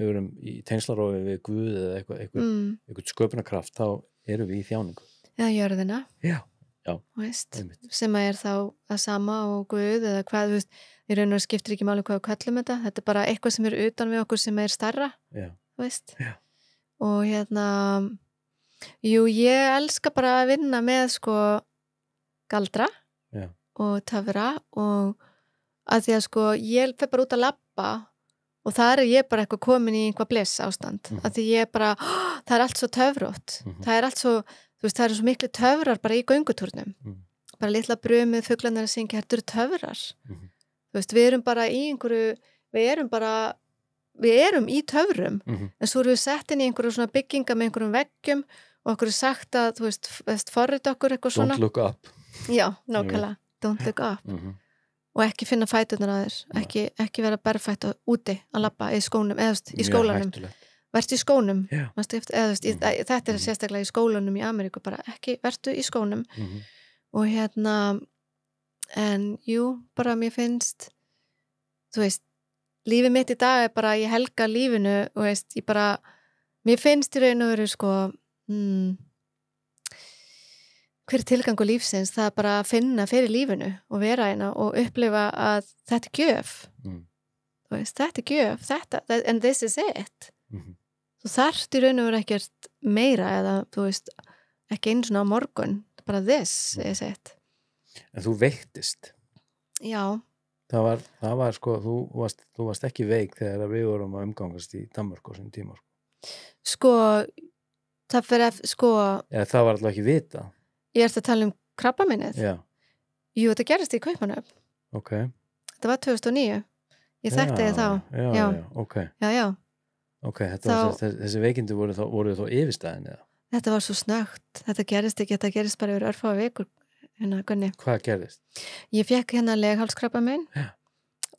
erum í tengslarofi við Guð eða eitthvað sköpunarkraft, þá erum við í þjáningu. Eða jörðina. Já. Veist, sem að er þá að sama og Guð eða hvað, þú veist, í raun og skiptir ekki máli hvað við kallum þetta. Þetta er bara eitthvað sem er utan við okkur sem er stærra. Já. Veist. Já. Og hérna, jú, ég elska bara að vinna með, sko, galdra. Já. Og töfra og að því að sko ég fer bara út að labba og þar er ég bara eitthvað komin í einhvað bless ástand að því ég bara, það er allt svo töfrótt það er allt svo, þú veist, það eru svo miklu töfrar bara í göngutúrnum bara litla brumið, fuglarnir að syngja, þetta eru töfrar þú veist, við erum bara í einhverju, við erum í töfrum en svo erum við sett inn í einhverju svona bygginga með einhverjum veggjum og okkur er sagt að, þú veist, forrit okkur eitthvað svona. Don't look up. Já, nákvæmlega, don't look up og ekki finna fæturnar að þér ekki vera berfætt úti að labba í skónum, eða í skólanum vertu í skónum þetta er sérstaklega í skólanum í Ameríku bara ekki, vertu í skónum og hérna en jú, bara mér finnst þú veist, lífið mitt í dag er bara, ég helga lífinu og veist, ég bara, mér finnst í raun og veru sko hver tilgangur lífsins, það er bara að finna fyrir lífinu og vera hérna og upplifa að þetta er gjöf þú veist, þetta er gjöf and this is it þú þarft í raun og veru ekkert meira eða þú veist, ekki einu svona á morgun, bara this is it. En þú veiktist. Já, Það var sko, þú varst ekki veik þegar við vorum að umgangast í Danmörku á þessum tíma. sko, það fyrir sko, Eða það var alltaf ekki vita. ég ert að tala um krabbaminnið. Já, Jú, þetta gerist í Kaupmannahöfn. ok. Þetta var 2009. Ég þekkti þið þá. Já, ok. Já. Ok, þessi veikindi voru þá yfirstæðin eða? Þetta var svo snögt. Þetta gerist ekki, þetta gerist bara yfir örfáa vikur. Gunni. Hvað gerðist? Ég fekk leghálskrabbamein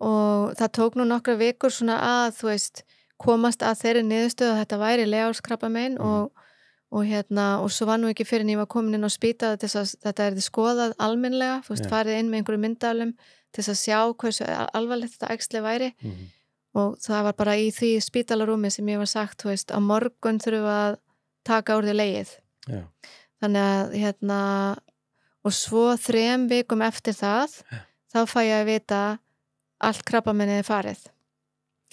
og það tók nú nokkra vikur svona að, þú veist, komast að þeirri niðurstöðu að þetta væri leghálskrabbamein og svo var nú ekki fyrir en ég var komin inn á spítala til þess að þetta erði skoðað almennlega, þú veist, farið inn með einhverju myndaalum til þess að sjá hversu alvarlegt þetta æxli væri og það var bara í því spítalarúmi sem ég var sagt, þú veist, á morgun þurfum við að taka úr því legið. Já. Þannig að og svo 3 vikum eftir það þá fæ ég að vita allt krabbameinið farið.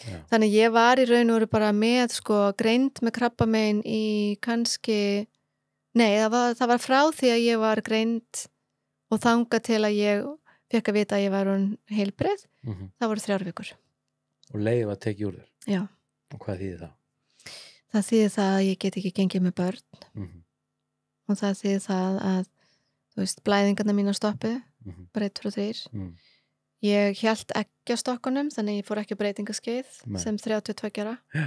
Já. Þannig ég var í raun og veru bara með sko greind með krabbamein í kannski það var frá því að ég var greind og þangað til að ég fekk að vita að ég var heilbrigð, það voru 3 vikur. Og legið var tekið úr þér? Já. Og hvað þýðir það? Það þýðir það að ég get ekki gengið með börn og það þýðir það að þú veist, blæðingarna mínar stoppuðu, bara 1, 2, 3. Ég hélt ekki á stokkunum, þannig ég fór ekki breytingaskeið sem 32 ára. Já.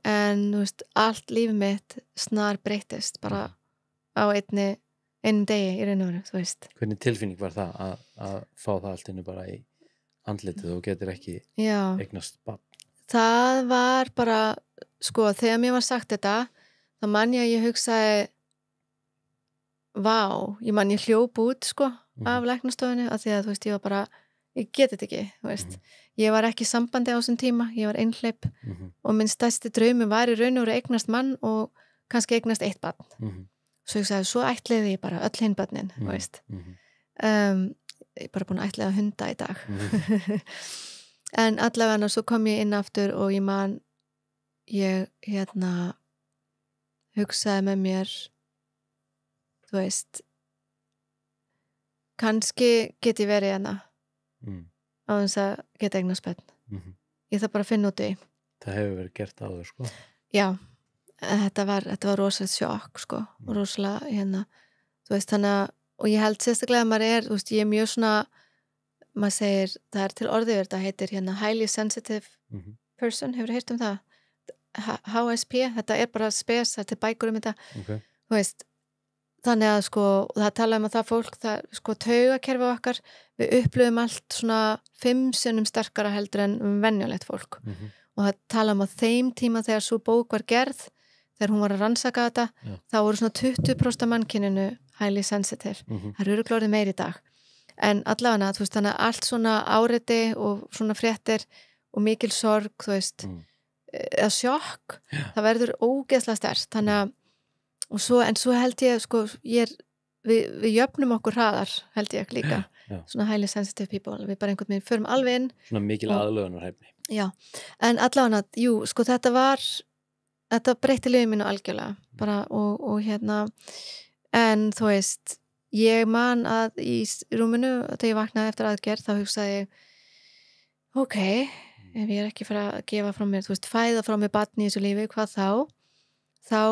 En þú veist, allt líf mitt snar breytist bara á einum degi í raun og veru, þú veist. Hvernig tilfinning var það að fá það allt innu bara í andlitið og getur ekki eignast barn? Það var bara, sko, þegar mér var sagt þetta, þá man ég að ég hugsaði ég hljóp út, sko, af læknastofunni af því að, þú veist, ég var bara, ég get þetta ekki, þú veist. Ég var ekki í sambandi á þessum tíma, ég var einhleyp og minn stærsti draumi var í raun og veru eignast mann og kannski eignast 1 barn. Svo ég sagði, svo ætliði ég bara öll hinn barnin, þú veist. Ég er bara búin að ætliða hunda í dag. En allavega svo kom ég inn aftur og ég man, ég hugsaði með mér, þú veist, kannski get ég verið hérna á þess að geta eignast barn. Ég þarf bara að finna út í. Það hefur verið gert áður, sko. Já, þetta var rosalegt sjokk, sko, rosalega, þú veist, þannig að, og ég held sérstaklega að maður þú veist, ég mjög svona, maður segir, það til orðið þetta heitir highly sensitive person, hefur heyrt það? HSP, þetta bara spes, þetta bækur þetta, þú veist, þannig að sko, það tala að það fólk, það sko taugakerfi okkar, við upplöfum allt svona 5 sinnum sterkara heldur en venjulegt fólk og það tala að þeim tíma þegar svo bók var gerð, þegar hún var að rannsaka þetta, þá voru svona 20% af mannkyninu highly sensitive, það eru örugglega orðið meir í dag, en allavega, þú veist, þannig að allt svona áreiti og svona fréttir og mikil sorg, þú veist, eða sjokk, það verður ógeðslega sterkt, þannig að en svo held ég, sko, við jöfnum okkur hraðar, held ég líka, svona highly sensitive people, við bara einhvern veginn förum alveg inn. Svona mikil aðlögunarhæfni. Já, en allavega, jú, sko, þetta breytti lífið mínu algjörlega, bara, og en þú veist, ég man að í rúminu, þegar ég vaknaði eftir aðgerð, þá hugsaði ég, ok, ef ég ekki fara að gefa frá mér, þú veist, fæða frá mér barn í þessu lífi, hvað þá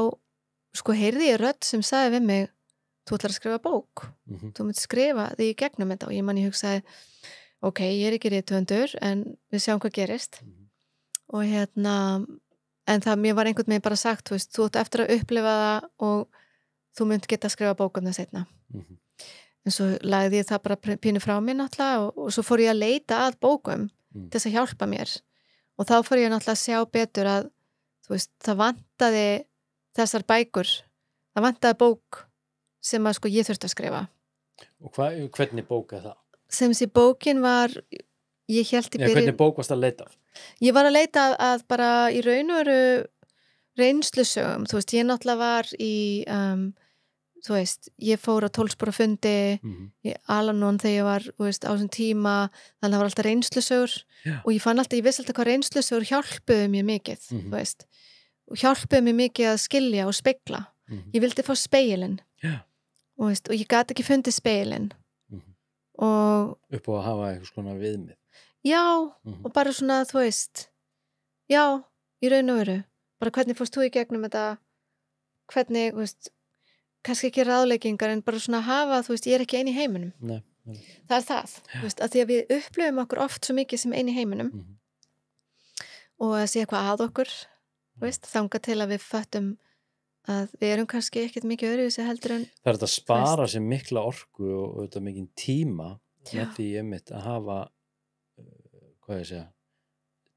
sko heyrði ég rödd sem sagði við mig, þú ætlar að skrifa bók, þú myndir skrifa því í gegnum þetta og ég hugsaði, ok, ég er ekki rithöfundur en við sjáum hvað gerist og en það mér var einhvern veginn bara sagt, þú veist, þú ætti eftir að upplifa það og þú mynd geta að skrifa bók um það seinna. En svo lagði ég það bara pínu frá mér náttúrulega og svo fór ég að leita að bókum til þess að hjálpa mér og þá fór ég náttúrulega að sjá betur að, þú veist, það vantaði þessar bækur, það vantaði bók sem að sko ég þurfti að skrifa. Og hvernig bók er það? Sem sé bókin var, ég hélt í byrjun. Hvernig bók varst að leita af? Ég var að leita að bara í raun og veru reynslusögum, þú veist, ég náttúrulega var í, þú veist, ég fór á 12 spora fundi í Al-Anon þegar ég var, þú veist, á þessum tíma, þannig að það var alltaf reynslusögur og ég vissi alltaf hvað reynslusögur hjálpuðu mér mikið, þú veist. Og hjálpuðu mér mikið að skilja og spegla ég vildi fá spegilinn Já. og ég gat ekki fundið spegilinn og Upp á að hafa eitthvað svona viðmið. já, og bara svona, þú veist já, í raun og veru bara hvernig fórst þú í gegnum þetta hvernig, þú veist kannski ekki ráðleggingar en bara svona hafa, þú veist, ég er ekki ein í heiminum Nei. það er það, þú veist, að því að við upplifum okkur oft svo mikið sem ein í heiminum og að sé eitthvað að okkur þú veist, þangað til að við föttum að við erum kannski ekkert mikið öðruvísi heldur en Það er þetta að spara sér mikla orku og auðvitað mikinn tíma Já. með því einmitt að hafa hvað ég segja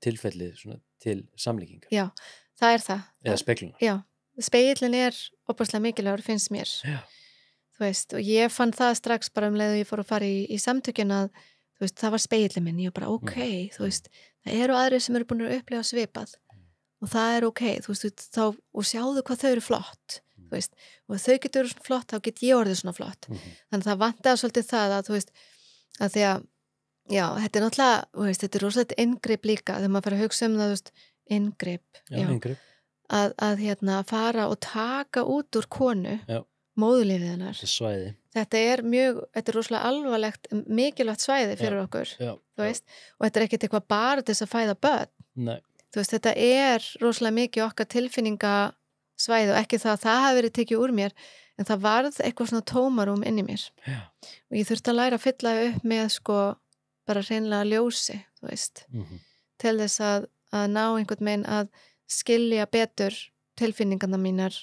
tilfellið svona til samlíkingar já, það er það eða speglunar. já, spegillin er opaslega mikilvægur finnst mér Já. þú veist, og ég fann það strax bara um leið og ég fór að fara í samtökin að þú veist, það var spegillin minn, ég bara ok þú veist, það eru aðrir sem eru búin að upplifa svipað og það er ok, þú veist, þá, og sjáðu hvað þau eru flott þú veist, og ef þau getur verið svona flott þá get ég orðið svona flott þannig að það vantaði svolítið það að þú veist, að því að já, þetta er náttúrulega, þú veist, þetta er rosalegt inngrip líka, þegar maður fyrir að hugsa um það, þú veist, inngrip, Inngrip. að hérna fara og taka út úr konu móðulífið hennar. Þetta svæði. Þetta er rosalega alvarlegt, mikilvægt svæði fyrir okkur, þú veist, og þetta er ekkert eitthvað bara til þess að fæða börn. Nei. Þú veist, þetta er rosalega mikið okkar tilfinningasvæði og ekki það að það hafi verið tekið úr mér, en það varð eitthvað svona tómarum inn í mér. Já. Og ég þurfti að læra að fylla upp með sko bara hreinlega ljósi, þú veist, til þess að ná einhvern veginn að skilja betur tilfinningarna mínar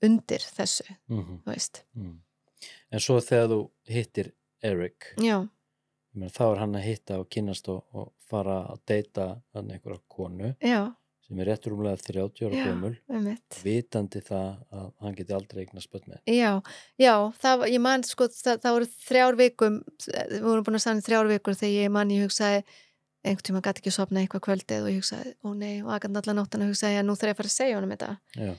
undir þessu, þú veist. En svo þegar þú hittir Eric, Já. Þá er hann að hitta og kynnast og fara að deyta hann einhverja konu Já. sem er rétt rúmlega 30 ára gömul, vitandi það að hann geti aldrei eignast börn með. Já, ég man sko, það voru 3 vikum, við vorum búin að sanna 3 vikur þegar ég hugsaði, einhvern tíma gæti ekki sofna eitthvað kvöldið og ég hugsaði, ó nei, og aðgænd allan nóttan og hugsaði að nú þarf ég að fara að segja honum þetta. Já.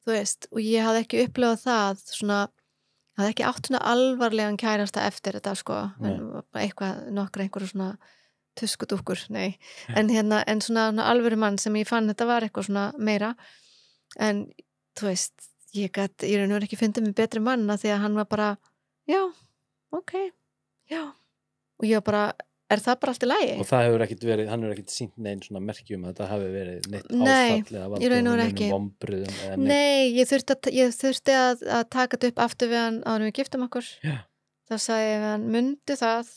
Þú veist, og ég hafði ekki upplifað það svona, hafði ekki átt svona alvarlegan kærasta eftir þetta sko, en einhverju svona tuskudúkkur, nei, en svona alvöru mann sem ég fann þetta var eitthvað svona meira, en þú veist, ég raun og veru ekki fundið mig betri mann að því að hann var bara, já, ok, já, og ég var bara, er það bara allt í lagi? Og það hefur ekkit verið, hann hefur ekkit sýnt neinn svona merkjum að þetta hafi verið neitt áfall eða Nei, ég raun og veru ekki. Vombriðum eða neitt. Nei, ég þurfti að taka þetta upp aftur við hann áður en við giftum okkur. Já. Það sagði ég við hann, mundu það,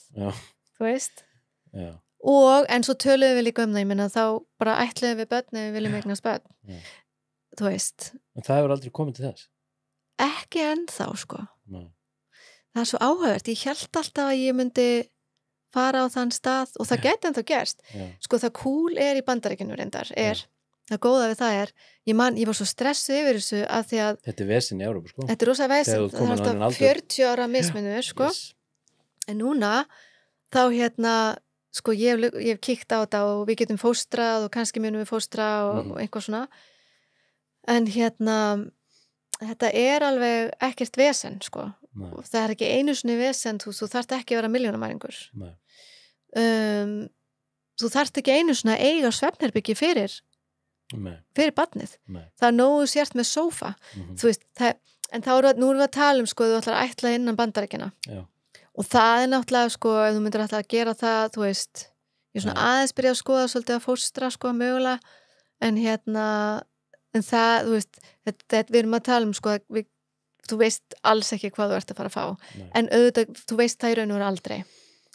þú veist. Já. En svo töluðum við líka um það, ég meina þá bara ætluðum við börn ef við viljum eignast börn. Þú veist. En það hefur aldrei komið til þess? Ekki ennþá, sko. Nei. Það er svo áhugavert. Ég hélt alltaf að ég myndi fara á þann stað og það gæti ennþá gerst. Sko það cool er í Bandaríkjunum reyndar, það góða við það ég var svo stressuð yfir þessu að því að þetta er vesen í Evrópu, sko. Þetta er rosa vesen, það er alltaf 40 ára mismunur, sko. En núna, þá sko ég hef kíkt á þetta og við getum fóstrað og kannski munum við fóstra og eitthvað svona. En þetta er alveg ekkert vesen, sko. Og það er ekki einu sinni vesen, þú þarft ekki að vera milljónamæringur. Nei. Þú þarft ekki einu sinni að eiga svefnherbyggi fyrir barnið. Nei. Það er nógu sért með sófa. Þú veist, en nú erum við að tala um, sko, þú ætlar að ætla innan Bandaríkjanna. Já. Og það er náttúrulega, sko, ef þú myndir alltaf að gera það, þú veist, ég er svona aðeins byrjað að skoða svolítið að fóstra, sko, mögulega, en en það, þú veist, við erum að tala um, sko, þú veist alls ekki hvað þú ert að fara að fá. Nei. En auðvitað, þú veist það í raun og veru aldrei.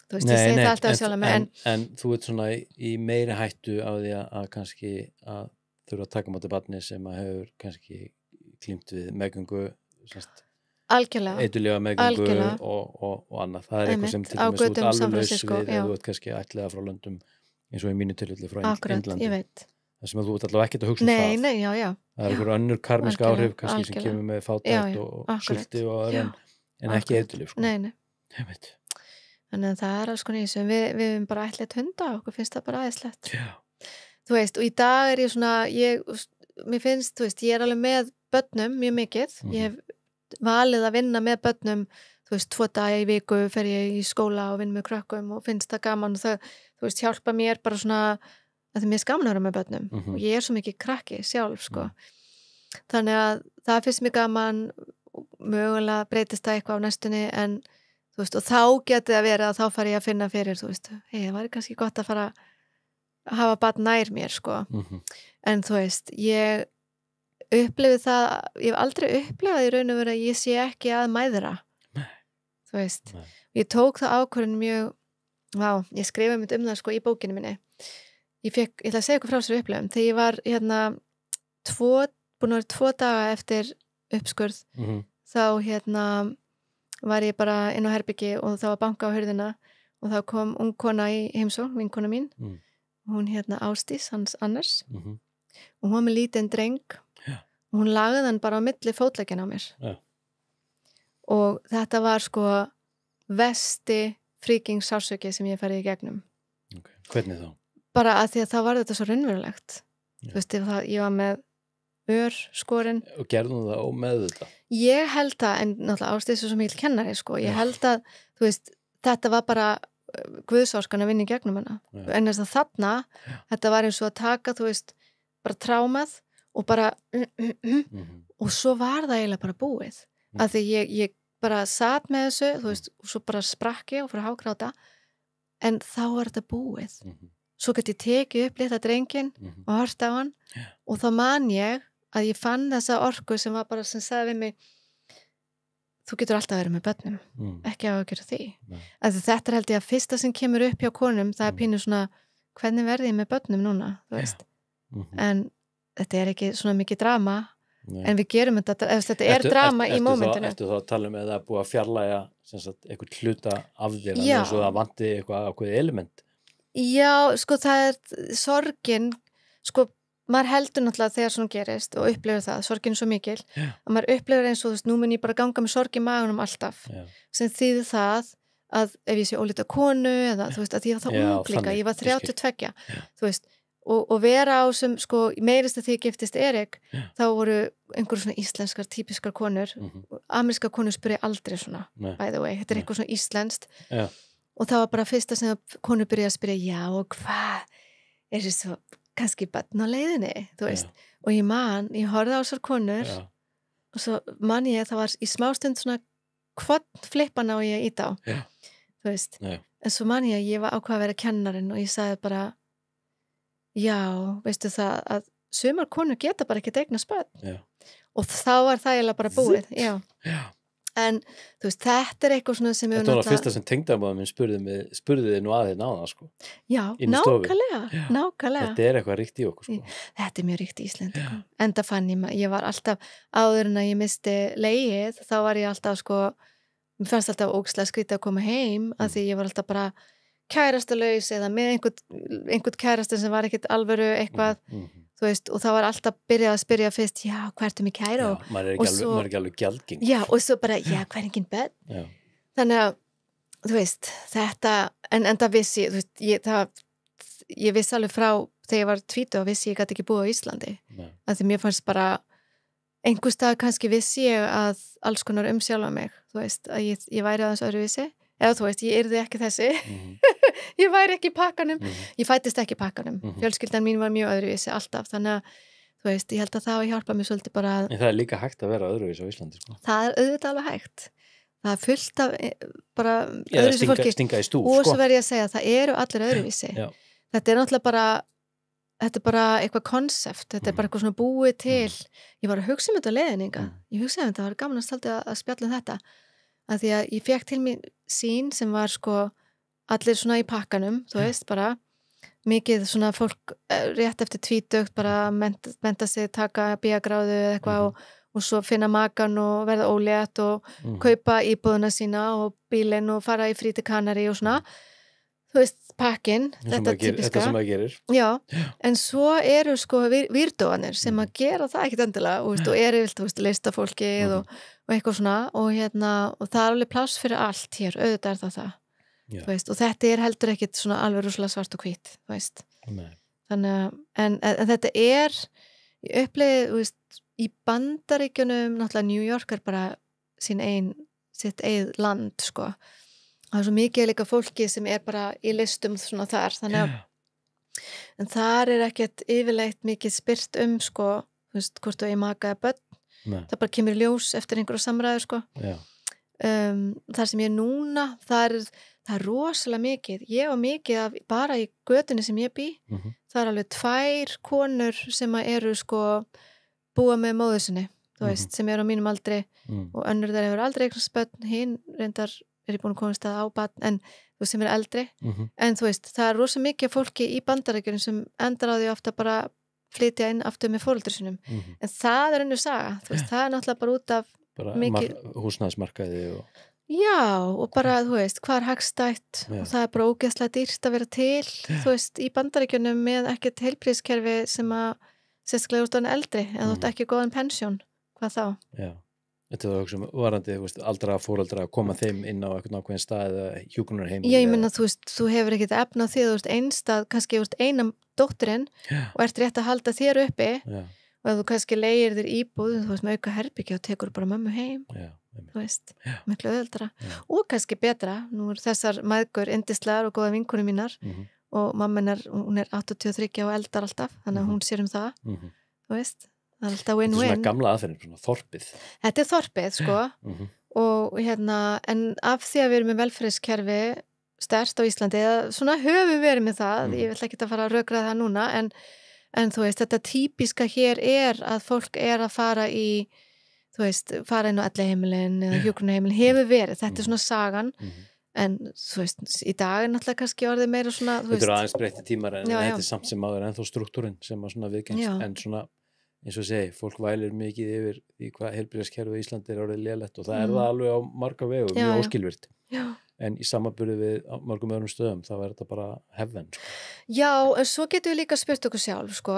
Þú veist, ég segi það alltaf sjálf með, en þú ert svona í meiri hættu á því að kannski að þurfa að taka mátu barni sem að hefur kannski klímt við meðgöngu, algjörlega, eiturlega meðgöngu og annað. Það er eitthvað sem til dæmis út alveg laus við eða þú ert kannski ætliða frá löndum eins og í mínu tilfelli frá Indlandi. Ég veit. Það sem að þú ert allavega ekkert að hugsa um það. Nei, já. Það er einhver önnur karmisk áhrif kannski sem kemur með fátækt og sulti og öðru en ekki eiturlyf, sko. Nei. Ég veit. Þannig að það er alls konar í þessu. Við erum bara ætlið hunda og okkur finnst það bara aðeinslegt. Já. Þú veist, og í dag er ég svona, mér finnst, þú veist, ég er alveg með börnum mjög mikið. Ég hef valið að vinna með börnum, þú veist, 2 daga í viku fer ég í skóla og vinn með krökkum og finnst það gaman og það, þú veist, hjálpa mér bara svona að það er mér gaman að vera með börnum og ég er svo mikið krakki sjálf, sko. þannig að það finnst mér gaman, mögulega breytist það eitthvað á næstunni en þú veist, og þá geti það verið að þá fari ég að finna fyrir, þú veist, það væri kannski gott að fara að hafa barn nær mér, sko. En þú veist, ég upplifði það, ég hef aldrei upplifað í raun og veru að ég sé ekki að mæðra. Þú veist, ég tók það ákvörðun mjög, ég skrifaði mynd það, sko, í bókinu minni. Ég ætla að segja ykkur frá sér upplifum, þegar ég var, búin að vera 2 daga eftir uppskurð, þá, var ég bara inn á herbyggi og það var banka á hurðina og þá kom ung kona í heimsókn, vinkona mín, hún Ásdís, hans Annars, og hún var með lítinn dreng og hún lagði hann bara á milli fótleggina á mér. Og þetta var sko versti freaking sársauki sem ég farið í gegnum. Hvernig þá? Bara að því að þá var þetta svo raunverulegt. Þú veist, ég var með skorinn. Og gerðum það ómeðvitað? Ég held að, en náttúrulega Ásdís er svo mikil kennari, sko. Ég held að, þú veist, þetta var bara guðsáskan að vinna í gegnum hana. En þess að þarna, þetta var eins og að taka, þú veist, bara trámað og bara og svo var það eiginlega bara búið. Af því ég bara sat með þessu, þú veist, og svo bara sprakk ég og fyrir að hágráta, en þá var þetta búið. Svo gæti ég tekið upp litla drenginn og hort á hann og þá man ég að ég fann þessa orku sem var bara sem sagði við mig, þú getur alltaf verið með börnum, ekki á að gera því. Þetta held ég að fyrsta sem kemur upp hjá konum, það pínu svona, hvernig verði ég með börnum núna, þú veist. En þetta ekki svona mikið drama, en við gerum þetta drama í mómentinu. Ertu þá að tala eða búið að fjarlæga einhvern hluta af þér, eins og það vanti eitthvað element? Já, sko það sorgin, sko maður heldur náttúrulega þegar svona gerist og upplifir það, sorgin er svo mikil að maður upplifir eins og þú veist, nú mun ég bara ganga með sorg í magunum alltaf, sem þýðir það að ef ég sé ólíta konu eða þú veist, að ég var það ung líka, ég var 32, þú veist, og vera á sem, sko, meirist að því ég giftist Erik, þá voru einhverjum svona íslenskar, típiskar konur, amerískar konur spurði aldrei svona, by the way, þetta eitthvað svona íslenskt, og það var bara fyrsta sem konur byrjaði að spyrja, já, og hvað þessi svo kannski barn á leiðinni, þú veist, og ég horfði á þessar konur og svo man ég að það var í smástund svona hvort flippan á ég ít á, þú veist, en svo man ég að ég var ákvað að vera kennarinn og ég sagði bara, já, veistu það að sumar konur geta bara ekki eignast börn og þá var það eiginlega bara búið, en þú veist, þetta eitthvað svona sem þetta var það fyrsta sem tengdamóðir minn spurði þið nú aðeins náðan, sko. Já, nákvæmlega. Þetta eitthvað ríkt í okkur, sko. Þetta mjög ríkt í Íslandi, sko. Enda fann ég var alltaf, áður en að ég misti leið, þá var ég alltaf, sko, mér fannst alltaf ógeðslega skrítið að koma heim, af því ég var alltaf bara kærastalaus eða með einhvern kærasta sem var ekkert alvöru eitthvað, þú veist, og það var alltaf byrjað að spyrja fyrst, já, hvað ertu með kæra? Maður er ekki alveg gjaldgeng. Já, og svo bara, já, hvað engin börn? Þannig að, þú veist, þetta, en það vissi, þú veist, ég vissi alveg frá, þegar ég var 20 og vissi ég gæti ekki búið á Íslandi. Af því mér fannst bara, einhvers dag kannski vissi ég að alls konar sjálfa mig, þú veist, að ég væri aðeins öðruvísi, eða þú veist, ég yrði ekki þessi, ég væri ekki í pakkanum, ég fættist ekki í pakkanum, fjölskyldan mín var mjög öðruvísi alltaf, þannig að, þú veist, ég held að það hjálpa mér svolítið bara að... En það líka hægt að vera öðruvísi á Íslandi, sko. Það auðvitað alveg hægt. Það fullt af bara öðruvísi fólki. Stinga í stúf, sko. Og svo verð ég að segja að það eru allir öðruvísi. Þetta náttúrulega bara, þetta bara eitthvað konsept, þetta bara eitthvað svona búið til. Ég var að hugsa þetta leiðninga. Ég hugsaði þetta, það var gaman að spjalla þetta. Að því að ég fekk til mér sín sem var sko allir svona í pakkanum, þú veist, bara mikið svona fólk rétt eftir 20 bara menta sig, taka B.A.gráðu eða eitthvað og svo finna makan og verða ólétt og kaupa íbúðuna sína og bílinn og fara í frí til Kanari og svona, þú veist, pakkinn, þetta típiska. Þetta sem maður gerir. Já, en svo eru sko výrdóanir sem að gera það ekkert endilega og eru, þú veist, listafólkið og eitthvað svona og og það alveg pláss fyrir allt hér, auðvitað það. Þú veist, og þetta heldur ekkit svona alveg rosalega svart og hvít, þú veist. Þannig að, en þetta ég upplifði, þú veist, í Bandaríkjunum, náttúrulega New York bara sitt eigið land, sko. Það svo mikið líka fólki sem bara í listum svona þar, þannig að en þar ekkert yfirleitt mikið spyrt sko, þú veist, hvort þú eigi maka eða börn, Nei. það bara kemur í ljós eftir einhverja samræður, sko. Já. Þar sem ég er núna, það er rosalega mikið. Ég á mikið af, bara í götunni sem ég bý, það er alveg 2 konur sem eru, sko, búa með móður sinni, þú veist, sem eru á mínum aldri og önnur þeirra hefur aldrei eignast börn, hinn reyndar er ég búin að komast að á barn, en þú veist, sem eldri, en þú veist, það er rosa mikið af fólki í Bandaríkjunum sem endar á því ofta bara flytja inn aftur með foreldrum sínum, en það er önnur saga, þú veist, það er náttúrulega bara út af bara mikið húsnæðismarkaði og já, og bara, þú veist, hvað er hagstætt og það er bara ógeðslega dýrt að vera til, þú veist, í Bandaríkjunum með ekkert heilbrigðiskerfi sem að sérstaklega úr þannig eldri, eða þú ert ekki góðan pensjón, hvað þá? Já, þetta er það varandi, þú veist, aldra fóreldra að koma þeim inn á eitthvað ákveðin stað eða hjúkrunarheimili. Já, ég meina, þú veist, þú hefur ekkert efna á því að þú veist einstað, kannski þú veist eina dótturinn og ert rétt að halda þér uppi og ef þú kannski leigir þér íbúð, þú veist, með auka herbyggja og tekur bara mömmu heim, þú veist, miklu auðveldara og kannski betra, nú þessar mæðgur yndislegar og góða vinkonur mínar og mamma hennar, hún er 83 og eldar alltaf, þannig að hún sér það, þú veist, það er alltaf win-win. Þetta er svona gamla aðferðin, svona þorpið. Þetta er þorpið, sko, og en af því að við erum með velferðiskerfi sterkt á Íslandi, eða svona höfum verið með það, ég vil ekki að fara að rökra það núna, en þú veist, þetta típiska hér er að fólk er að fara í, þú veist, fara inn á elliheimilin eða hjúkrunarheimilin, hefur verið, þetta er svona sagan, en þú veist, í dag er náttúrulega kannski orðið meira svona, þú veist. Þetta eru aðeins breytti tímar en þetta er samt sem áður ennþá struktúrin sem að svona viðgengst, en svona, eins og segi, fólk vælir mikið yfir í hvað heilbrigðiskerfið í Íslandi er orðið lélegt og það er það alveg á marga vegu, mjög óskilvirkt. En í samanburði við mörgum öðrum stöðum, þá er þetta bara heaven, sko. Já, en svo getum við líka spurt okkur sjálf, sko.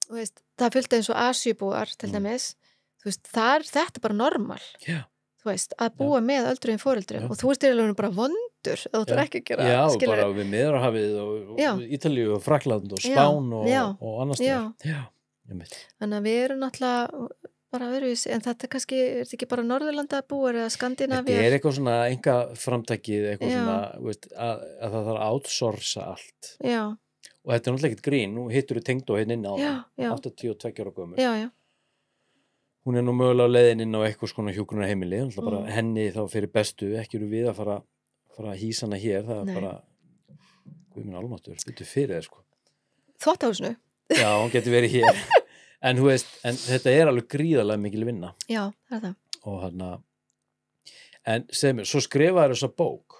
Þú veist, það fylgta eins og Asíubúar, til dæmis. Þú veist, þetta bara normal. Já. Þú veist, að búa með öldruðum foreldrum og þú veist, það er bara vondur að þú ekki að gera. Já, bara við Miðjarðarhafið og Ítalíu og Frakkland og Spán og annars staðar. Já, ég veit. Þannig að við erum náttúrulega bara öðruvísi, en þetta kannski er þetta ekki bara Norðurlanda búar eða Skandinavíu. Þetta er eitthvað svona enga framtækið, eitthvað svona, veist, að það þarf að outsourca allt. Já. Og þetta er náttúrulega ekkert grín, nú hittur við tengd og hérna inn á 82 ára gömur. Já. Hún er nú mögulega á leiðin inn á eitthvað svona hjúkrunarheimili, bara henni þá fyrir bestu, ekki eru við að fara að hýsa hana hér, það er bara, við minn almáttur, spyttu fyrir þér, sko. Þvottahúsinu. Já, hún getur verið hér. En þú veist, en þetta er alveg gríðarlega mikil vinna. Já, það er það. Og en segð mér, svo skrifaður þessa bók.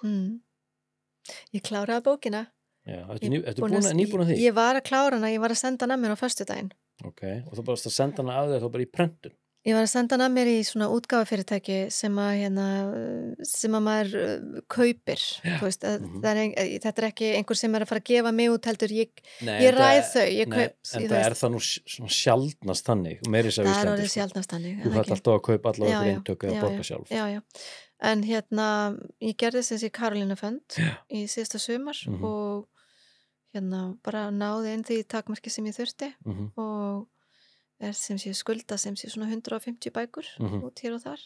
Ég kláraði bókina. Já, ertu nýbúin að því? Ég var að klára hana, ég var að senda hana mér á föstudaginn. Ok, og þú bara að senda hana af þér þá bara í prentun? Ég var að senda hana mér í svona útgáfafyrirtæki sem að maður kaupir, þú veist, þetta er ekki einhver sem er að fara að gefa mig út heldur, ég ræð þau, ég kaup. En það er það nú svona sjaldnast þannig, meiri þess að Íslandi. Það er orðið sjaldnast þannig. Þú þarf alltaf að kaupa allavega fyrir eintöku eða borga sjálf. Já. En ég gerði þessi Karolínu Fund í síðasta sumar og bara náði inn því takmarki sem ég þurfti og er sem sé skulda sem sé svona 150 bækur út hér og þar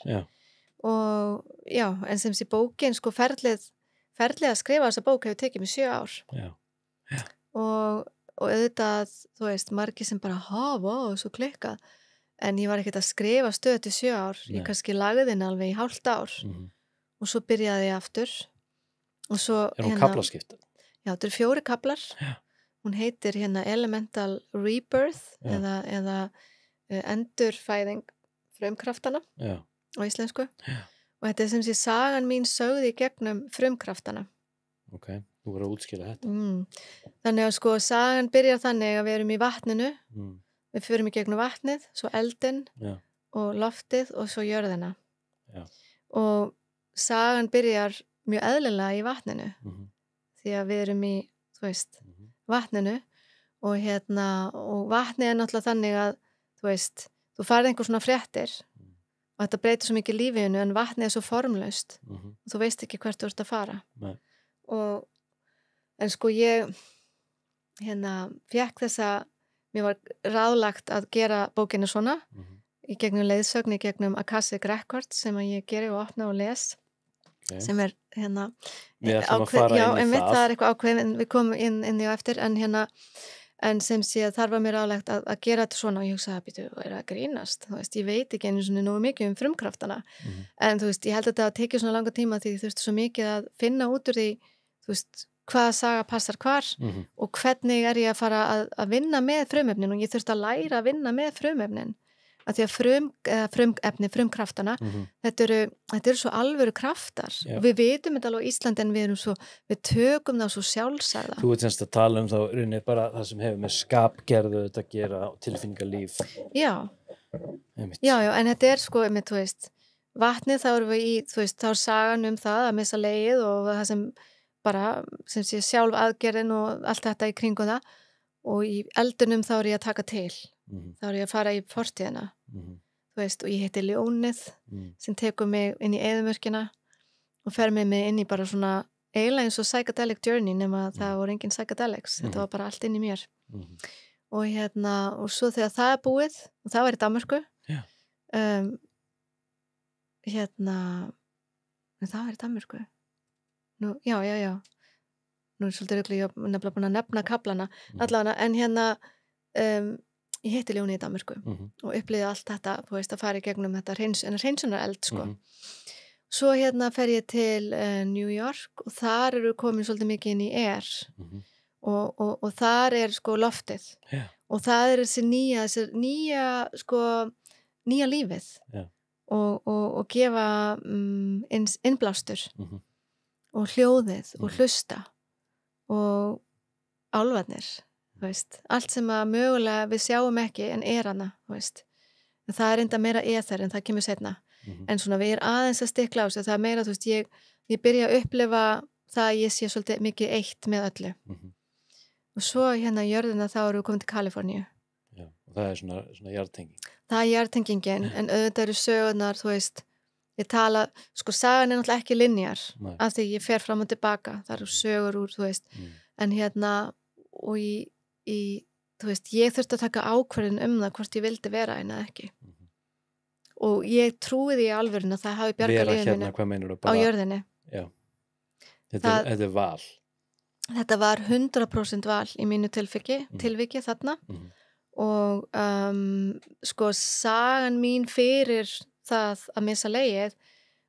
og en sem sé bókin sko ferlið að skrifa þessa bók hefur tekið mig 7 ár og auðvitað þú veist margir sem bara svo klikkað en ég var ekkert að skrifa stöðu til 7 ár ég kannski lagði þinn alveg í hálft ár og svo byrjaði ég aftur og svo er hún kaflaskipta? Já, þetta 4 kaflar hún heitir Elemental Rebirth eða endurfæðing frumkraftana á íslensku og þetta sem sé sagan mín sögð í gegnum frumkraftana. Ok, þú verður að útskýra þetta. Þannig að sko sagan byrjar þannig að við erum í vatninu, við förum í gegnum vatnið, svo eldin og loftið og svo jörðina. Og sagan byrjar mjög eðlilega í vatninu því að við erum í, þú veist, vatninu og og vatnið er náttúrulega þannig að þú veist, þú farið einhver svona fréttir og þetta breytir svo mikið lífinu en vatnið er svo formlaust og þú veist ekki hvert þú ert að fara en sko ég fékk mér var ráðlagt að gera bókina svona í gegnum leiðsögn, í gegnum Akashic Records sem að ég geri og opna og les sem er við ætlum að fara inn í það er eitthvað ákveðin, við komum inn í á eftir en en sem sé að þar var mér álegt að gera þetta svona og ég hugsaði að býtu, að grínast, þú veist, ég veit ekki einu svona nógu mikið frumkraftana, en þú veist, ég held að þetta að tekið svona langa tíma því þú veist svo mikið að finna út úr því, þú veist, hvaða saga passar hvar og hvernig ég að fara að vinna með frumefnin og ég þurfti að læra að vinna með frumefnin að því að frumkraftana þetta eru svo alvöru kraftar og við vitum þetta alveg á Íslandi en við tökum það svo sjálfsagða. Þú ert semst að tala þá runni bara það sem hefur með skapgerðu þetta að gera tilfinningalíf. Já, en þetta sko, þú veist, vatnið þá erum við í, þú veist, þá er sagan það að missa legið og það sem bara, sem sé sjálf aðgerðin og allt þetta í kringum það og í eldunum þá er ég að taka til. Þá er ég að fara í fortíðina þú veist, og ég heiti Ljónið sem tekur mig inn í eyðimörkina og fer með mig inn í bara svona eiginlega eins og psychedelic journey nema það voru engin psychedelics, þetta var bara allt inn í mér og og svo þegar það er búið og það var í Danmörku það var í Danmörku já nú er svolítið rugli, ég er nefnilega búin að nefna kaflana allavega, en ég heiti Ljónið í Danmörku og upplýði allt þetta, þú veist, að fara í gegnum þetta hreinsunareld, sko. Svo fer ég til New York og þar eru komin svolítið mikið inn í og þar er sko loftið og það er þessi nýja lífið og gefa innblástur og hljóðið og hlusta og álfarnir þú veist, allt sem að mögulega við sjáum ekki en hana, þú veist en það er enda meira eþer en það kemur seinna en svona við aðeins að stikla á þessu það er meira, þú veist, ég byrja að upplifa það að ég sé svolítið mikið eitt með öllu og svo í jörðina þá erum við komin til Kaliforníu og það er svona jarðtenging það er jarðtengingin, en auðvitað eru sögurnar, þú veist ég tala, sko sagan er náttúrulega ekki linear af því ég fer fram og tilbaka það eru sögur úr, þú veist en og þú veist, ég þurfti að taka ákvörðun það hvort ég vildi vera eða ekki og ég trúi því í alvörinu að það hafi bjargað lífinu mínu hvað meinarðu, á jörðinni þetta er val þetta var 100% val í mínu tilviki þarna og sko sagan mín fyrir það að missa legið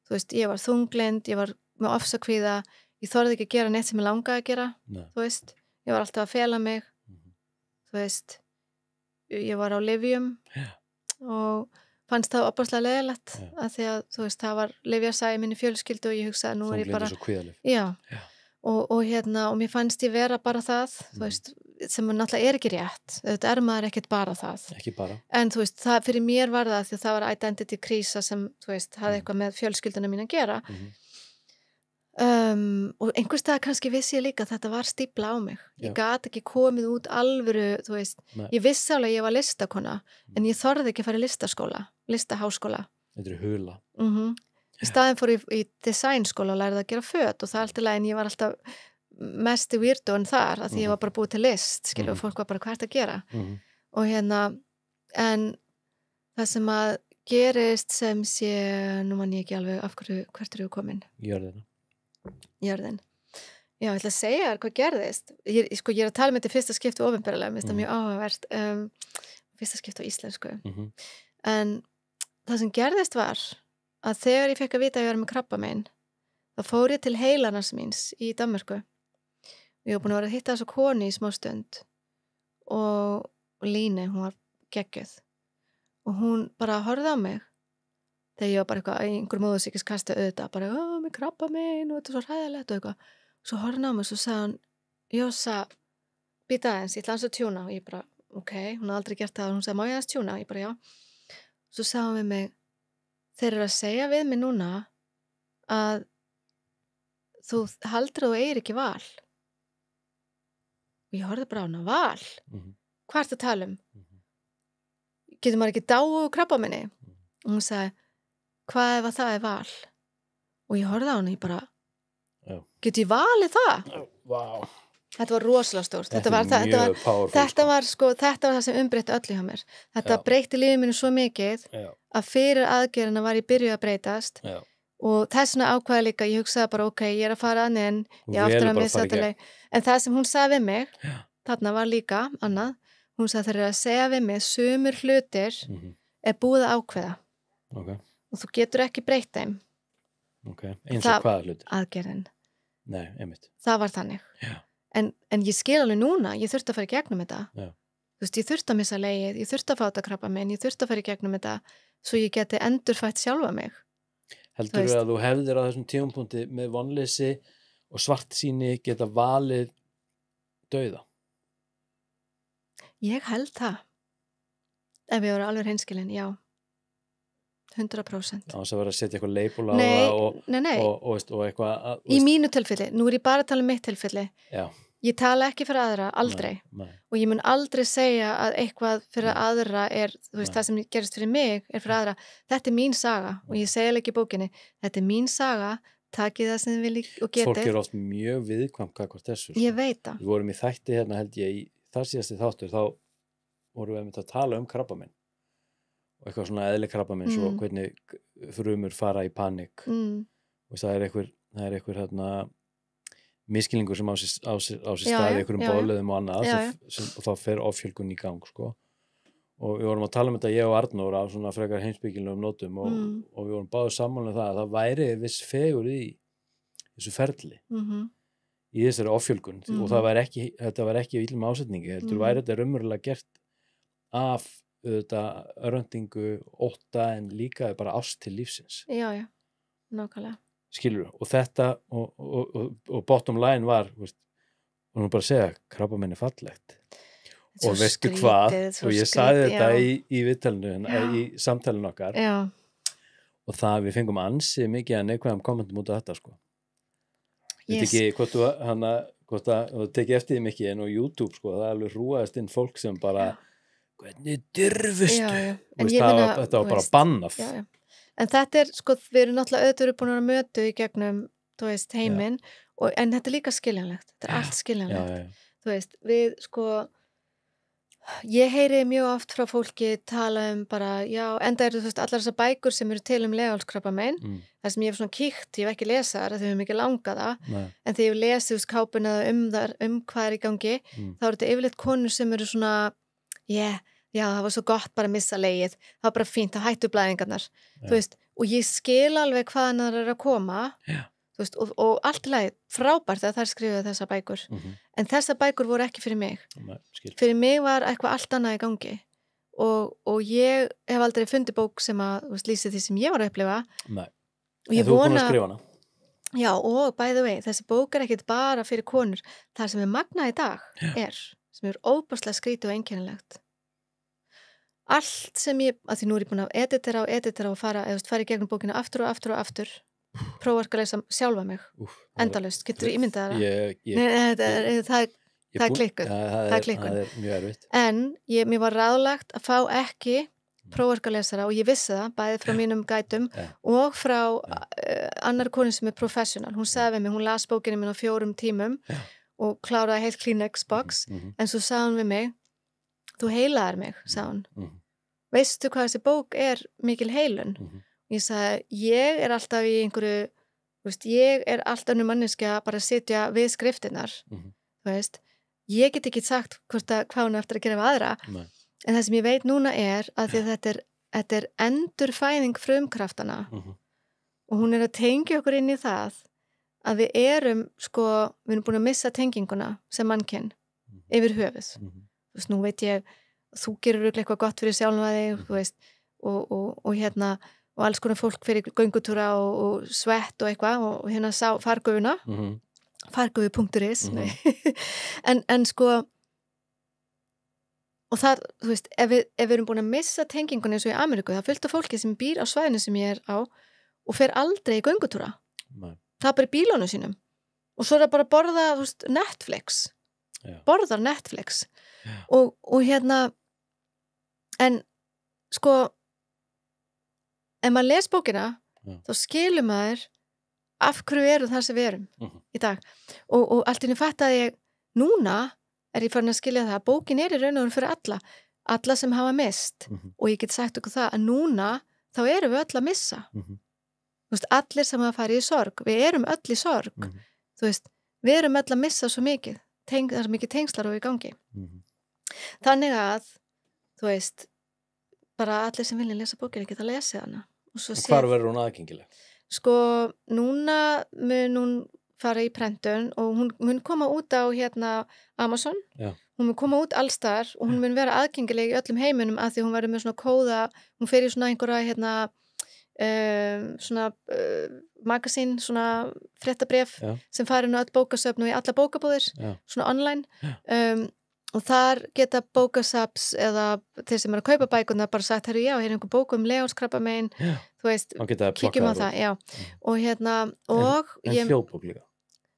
þú veist, ég var þunglynd, ég var með ofsakvíða ég þorði ekki að gera neitt sem ég langaði að gera þú veist, ég var alltaf að fela mig þú veist ég var á lyfjum og fannst það opaslega leiðilegt að því að þú veist það var lyfjasæi minni fjölskyldu og ég hugsaði nú er ég bara og mér fannst ég vera bara það þú veist sem náttúrulega er ekki rétt þetta maður ekkert bara það ekki bara. En þú veist það fyrir mér var það því að það var identity krísa sem þú veist hafði eitthvað með fjölskylduna mín að gera og einhvers staðar kannski vissi ég líka að þetta var stífla á mig ég gat ekki komið út alvöru þú veist, ég vissi alveg að ég var listakona en ég þorði ekki að fara í listaháskóla þetta er hula í staðinn fór ég í designskóla og lærði að gera föt og það allt í lagi en ég var alltaf mest í weirdoinn þar að því ég var bara búið til list og fólk var bara hvað að gera og en það sem að gerist sem sé, nú man ég ekki alveg af hverju, hvert eru komin jörðin já, ég ætla að segja þér hvað gerðist ég er að tala með þetta fyrsta skipti opinberlega, mér finnst það mjög áhugavert fyrsta skipti á íslensku en það sem gerðist var að þegar ég fekk að vita að ég var með krabbamein þá fór ég til heilanars míns í Danmörku og ég var búin að vera að hitta þessu konu í smá stund og Líni, hún var geggjuð og hún bara horfði á mig þegar ég var bara eitthvað í einhver móðursýkis kasta auðvitað bara, með krabbamein og þetta er svo hræðilegt og eitthvað svo horfði hún á mig og svo sagði hún Jósa, býta aðeins, ég ætla aðeins að tjúna og ég bara, ok, hún hafði aldrei gert það og hún sagði, má ég aðeins tjúna? Ég bara, já svo sagði hún við mig þeir eru að segja við mig núna að þú haldir að þú eigir ekki val og ég horfði bara á hana, val? Hvað ertu að tala um? Getur maður ekki dáið krabbameini? Og hún sagði hvað ef að það er val og ég horfði á hana, ég bara get ég valið það? Wow. Þetta var rosalega stórt þetta var það sem umbreytti öllu hjá mér þetta breytti lífið mínu svo mikið að fyrir aðgerðina var ég byrjuð að breytast og þessna ákvæði líka ég hugsaði bara ok, ég er að fara að inn ég aftur að missa þetta leið en það sem hún sagði við mig þarna var líka annað, hún sagði þeir eru að segja við mig sumur hlutir er búið að ákveða Ok, og þú getur ekki breytt þeim ok. Eins Það- og hvaða hlutir? aðgerðin, Nei, einmitt. það var þannig Já. en ég skil alveg núna, ég þurfti að fara í gegnum þetta Já. þú veist, ég þurfti að missa legið, ég þurfti að fá þetta krabbamein, ég þurfti að fara í gegnum þetta svo ég geti endurfætt sjálfa mig Heldur veist. að þú hefðir á þessum tímapunkti með vonleysi og svartsýni geta valið dauða? ég held það ef ég voru alveg hreinskilin, já 100% Á þess að vera að setja eitthvað label á nei, það og, nei, og eitthvað að, í mínu tilfelli, nú er ég bara að tala um mitt tilfelli Já, ég tala ekki fyrir aðra, aldrei nei. og ég mun aldrei segja að eitthvað fyrir aðra er, þú veist, Nei. það sem gerist fyrir mig er fyrir aðra, þetta er mín saga og ég segja ekki í bókinni, þetta er mín saga takið það sem þið viljið og Fólk getið er oft mjög viðkvæmt gagnvart þessu. ég veit það, Við vorum í þætti hérna held ég í þar síðasti þáttur, þá vorum við einmitt að tala um krabbamein og eitthvað svona eðli krabbamein svo hvernig frumur fara í panik og það er einhver hérna miskilningur sem á sér Já, staði já, einhverjum já, já. boðleiðum og annað Já, og þá fer offjölgun í gang sko. Og við vorum að tala um þetta ég og Arnór á svona frekar heimspekilegum nótum og við vorum báðir sammála um það að það væri viss fegur í þessu ferli í þessari offjölgun og þetta var ekki illum ásetningi, heldur væri þetta raunverulega gert af örvendingu, ótta en líka bara ást til lífsins já, nákvæmlega skilur, og þetta og bottom line var og nú bara að segja, krabbamein er fallegt og veistu hvað og ég sagði þetta í viðtalinu í samtalinu okkar já. og það við fengum ansi mikið að neikvæðum kommentum út af þetta sko ég veit ekki hvort þú tekið eftir því mikið en á YouTube sko, það er alveg hrúaðist inn fólk sem bara hvernig dyrfustu þetta var bara bannað en þetta er sko, við erum náttúrulega auðvitað búin að mötu í gegnum þú veist, heiminn en þetta er líka skiljanlegt, þetta er allt skiljanlegt þú veist, við sko ég heyri mjög oft frá fólki tala um bara, enda eru þú veist allar þessar bækur sem eru til leghálskrabbamein það sem ég hef svona kíkt, ég hef ekki lesað það þegar ég hef mikið langað það en þegar ég hef lesið kápuna hvað er í gangi þá eru þetta yfirleitt konur sem eru svona það var svo gott bara að missa legið það var bara fínt, það hættu blæðingarnar þú veist, og ég skil alveg hvaðan það er að koma þú veist, og allt í lagi frábært að þær skrifuðu þessar bækur en þessar bækur voru ekki fyrir mig fyrir mig var eitthvað allt annað í gangi og ég hef aldrei fundið bók sem að lýsi því sem ég var að upplifa og ég vona já, og by the way, þessi bók er ekkit bara fyrir konur, það sem er magnað í dag sem er óbærslega skrítið og einkennilegt allt sem ég, að því nú er ég búin að editera og fara í gegnum bókina aftur og aftur og aftur prófa að lesa sjálfa mig endalaust, getur þú ímyndað það er klikkun það er mjög erfitt en mér var ráðlagt að fá ekki prófarkalesara og ég vissi það bæði frá mínum gætum og frá annar konu sem er professional hún sagði við mig, hún las bókinu minn á 4 tímum og kláraði heilt Kleenex box en svo sagði hún við mig þú heilaðir mig, sagði hún veistu hvað þessi bók er mikil heilun ég sagði, ég er alltaf í einhverju ég er alltaf manneskja bara að sitja við skriftinnar ég get ekki sagt hvað hún er eftir að gera við aðra en það sem ég veit núna er að því að þetta er endurfæðing frumkraftana og hún er að tengja okkur inn í það að við erum búin að missa tenginguna sem mannkinn yfir höfuð nú veit ég, þú gerur eitthvað gott fyrir sjálfum að þig og og alls konar fólk fyrir göngutúra og svett og eitthvað og hérna sá fargufuna fargufu.is en og það, þú veist, ef við erum búin að missa tengingunni eins og í Ameríku, það fylgta fólki sem býr á svæðinu sem ég er á og fer aldrei í göngutúra það er bara í bílunum sínum og svo er það bara að borða, þú veist, Netflix borðar Netflix og hérna en ef maður les bókina þá skilur maður af hverju eru það sem við erum í dag og allt í einu fattaði ég núna er ég farin að skilja það að bókin er í raun og veru fyrir alla sem hafa mist og ég get sagt okkur það að núna þá erum við öll að missa þú veist, allir sem hafa farið í sorg við erum öll í sorg þú veist, við erum öll að missa svo mikið það er mikið tengslar og í gangi. Mhm. Þannig að, þú veist, bara allir sem vilja lesa bókina geta lesið hana. Og svo Og hvar verður hún aðgengileg? Sko, núna mun hún fara í prentun og hún mun koma út á Amazon. Já. Hún mun koma út allstar og hún mun vera aðgengileg í öllum heiminum af því hún verður með svona kóða, hún fer í svona einhverja magasín, svona fréttabréf Já. sem fara inn á öll bókasöfn og í alla bókabúðir, Já. svona online. Og þar geta bókasaps eða þeir sem eru að kaupa bækurnar bara sagt, herru, já, einhver bók leghálskrabbamein, Já. þú veist, Þá geta kíkjum á plokkað það, já. Og og En hljóðbók líka.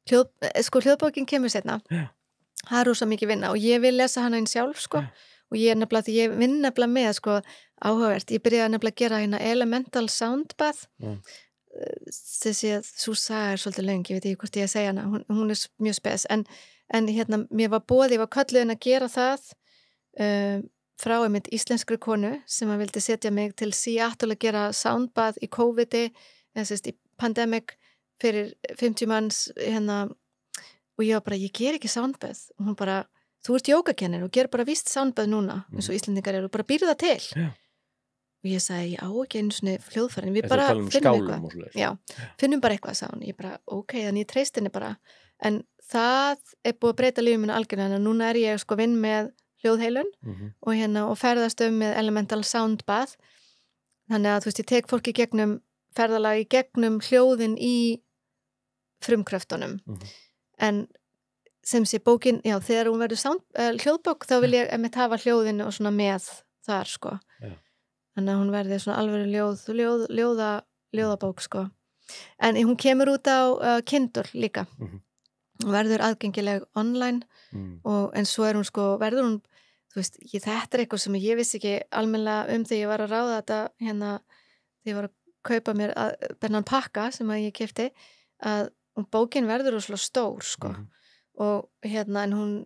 hljóðbókin kemur seinna. Já. Það er rosa mikið vinna og ég vil lesa hana inn sjálf, sko. Já. Og ég vinn nefnilega með, sko, áhugavert. Ég byrjaði nefnilega að gera Elemental Sound Bath. Já. Þessi að sú saga er svolítið löng, ég veit ekki hvort ég að segja hana, hún er mjög spes, en mér var boðið, ég var kölluð að gera það frá einmitt íslenskri konu sem að vildi setja mig til Seattle að gera soundbath í COVID-i, í pandemic fyrir 50 manns og ég var bara, ég ger ekki soundbath og hún bara, þú ert jógakennir og ger bara víst soundbath núna, eins og Íslendingar eru og bara býrðu það til. Já. Og ég sagði, ég á ekki einu svona hljóðfærin, við Þetta bara tala um finnum skálum eitthvað. og svoleiðis. Já, finnum bara eitthvað, sagði hún. Ég bara, ok, þannig ég treysti henni bara. En það er búið að breyta lífið mínu algjörlega, en núna er ég sko vinn með hljóðheilun og ferðast með Elemental Sound Bath. Þannig að, þú veist, ég tek fólk í gegnum ferðalag í gegnum hljóðin í frumkröftunum. En sem sé bókin, já, þegar hún verður hljóðbók, þá vil ég einmitt hafa hljóðin og svona með þar, sko. Já. Þannig að hún verði svona alveg ljóðabók, sko. En hún kemur út á Kindle líka. Hún verður aðgengileg online en svo er hún, sko, verður hún, þú veist, þetta er eitthvað sem ég vissi ekki almennilega þegar ég var að ráða þetta þegar ég var að kaupa mér bennan pakka sem að ég keypti, að bókin verður rosalega stór, sko. Og en hún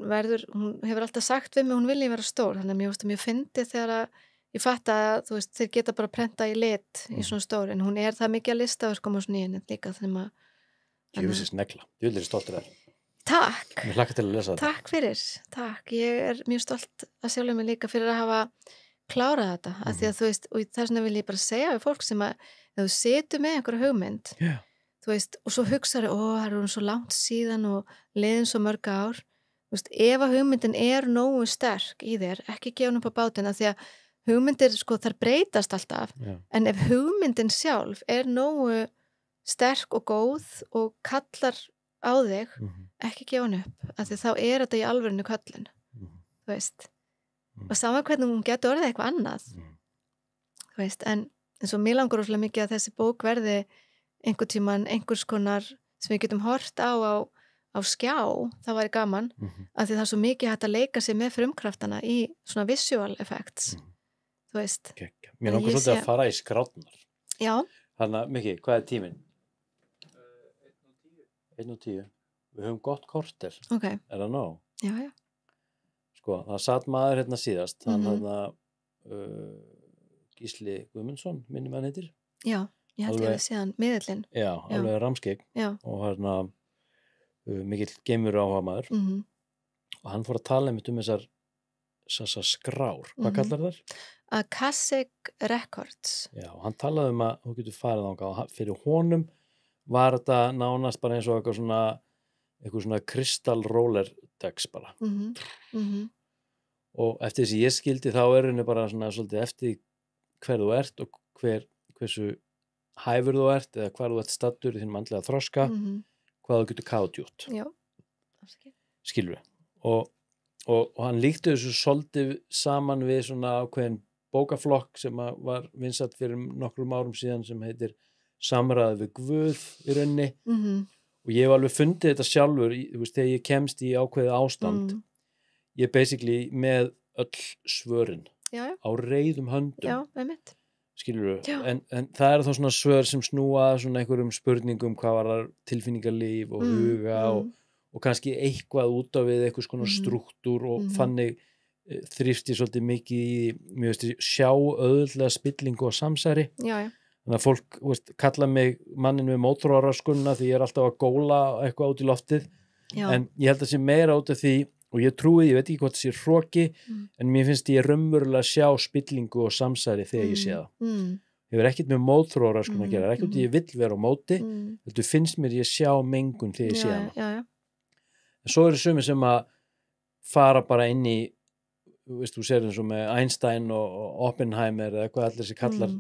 hefur alltaf sagt við mig, hún vilji vera stór, þannig að mér fyndi þegar að ég fatt að, þú veist, þeir geta bara prenta í lit í svona stór, en hún það mikið að listaverkum á svona nýjunni líka þegar að Ég vissi snegla, ég vil stoltur þér. Takk. Mér hlakka til að lesa þetta. Takk fyrir, takk. Ég er mjög stolt að sjálfum mig líka fyrir að hafa klárað þetta, af því að þú veist, og þess vegna vil ég bara segja við fólk sem að ef þú setur með einhverja hugmynd, þú veist, og svo hugsaðu, það er svo langt síðan og liðin svo mörg ár, þú veist, ef að hugmyndin er nógu sterk í þér, ekki gefa hún upp á bátinn, af því að hugmyndir, sko, þar breytast alltaf, en ef hugmyndin sjálf er nógu sterk og góð og kallar á þig, ekki gefa hann upp, af því þá er þetta í alvörinu köllun, þú veist. Og saman hvernig hún getur orðið eitthvað annað, þú veist, en eins og mér langar óslega mikið að þessi bók verði einhvern tímann einhvers konar sem við getum hort á skjá, það væri gaman, af því það er svo mikið hægt að leika sig með frumkraftana í svona visual effects, þú veist. Mér langar svolítið að fara í skrátnar. Já. Þannig að, Mikki, hvað er tíminn? 1:10. Við höfum gott korter. Ok. Er það nóg? Já, já. Sko, það satt maður hérna síðast, Gísli Guðmundsson, minnum hann heitir. Já, ég held ég að séðan miðillinn. Já, alveg ramskegg. Já. Og mikill geimur áhuga maður. Og hann fór að tala um þessar skrár. Hvað kallar þær? Akashic Records. Já, og hann talaði um að þú getur farið þangað. Fyrir honum var þetta nánast bara eins og eitthvað svona crystal roller decks bara. Og eftir þessi ég skildi þá er henni bara svona svolítið eftir hver þú ert og hversu hæfur þú ert eða hvar þú ert staddur í þínum andlega þroska, hvað þú getur káðdjútt. Já, skilur við. Og hann líkti þessu svolítið saman við svona ákveðin bókaflokk sem var vinsæll fyrir nokkrum árum síðan sem heitir Samræði við Guð í rauninni. Og ég hef alveg fundið þetta sjálfur, þú veist, þegar ég kemst í ákveðið ástand, ég er basically með öll svörin á reiðum höndum. Já, einmitt. Skilur við, en það er þá svona svör sem snúa svona einhverjum spurningum hvað var tilfinningarlíf og huga og kannski eitthvað út á við eitthvað svona strúktúr og þannig þrýfst ég svolítið mikið í sjá auðvitað spillingu og samsæri. Já. Þannig að fólk kalla mig mannin með mótoraraskunna því ég er alltaf að góla eitthvað út í loftið Já. en ég held að sé meira út af því og ég trúi, ég veit ekki hvort það sé hroki en mér finnst ég raunverulega sjá spillingu og samsæri þegar ég sé það ég verð ekkert með mótþróra að gera, það er ekkert ég vill vera á móti þetta finnst mér ég sjá mengun þegar ég sé hana já. en svo eru sumir sem að fara bara inn í þú sér eins og með Einstein og Oppenheimer eða hvað allir þessi kallar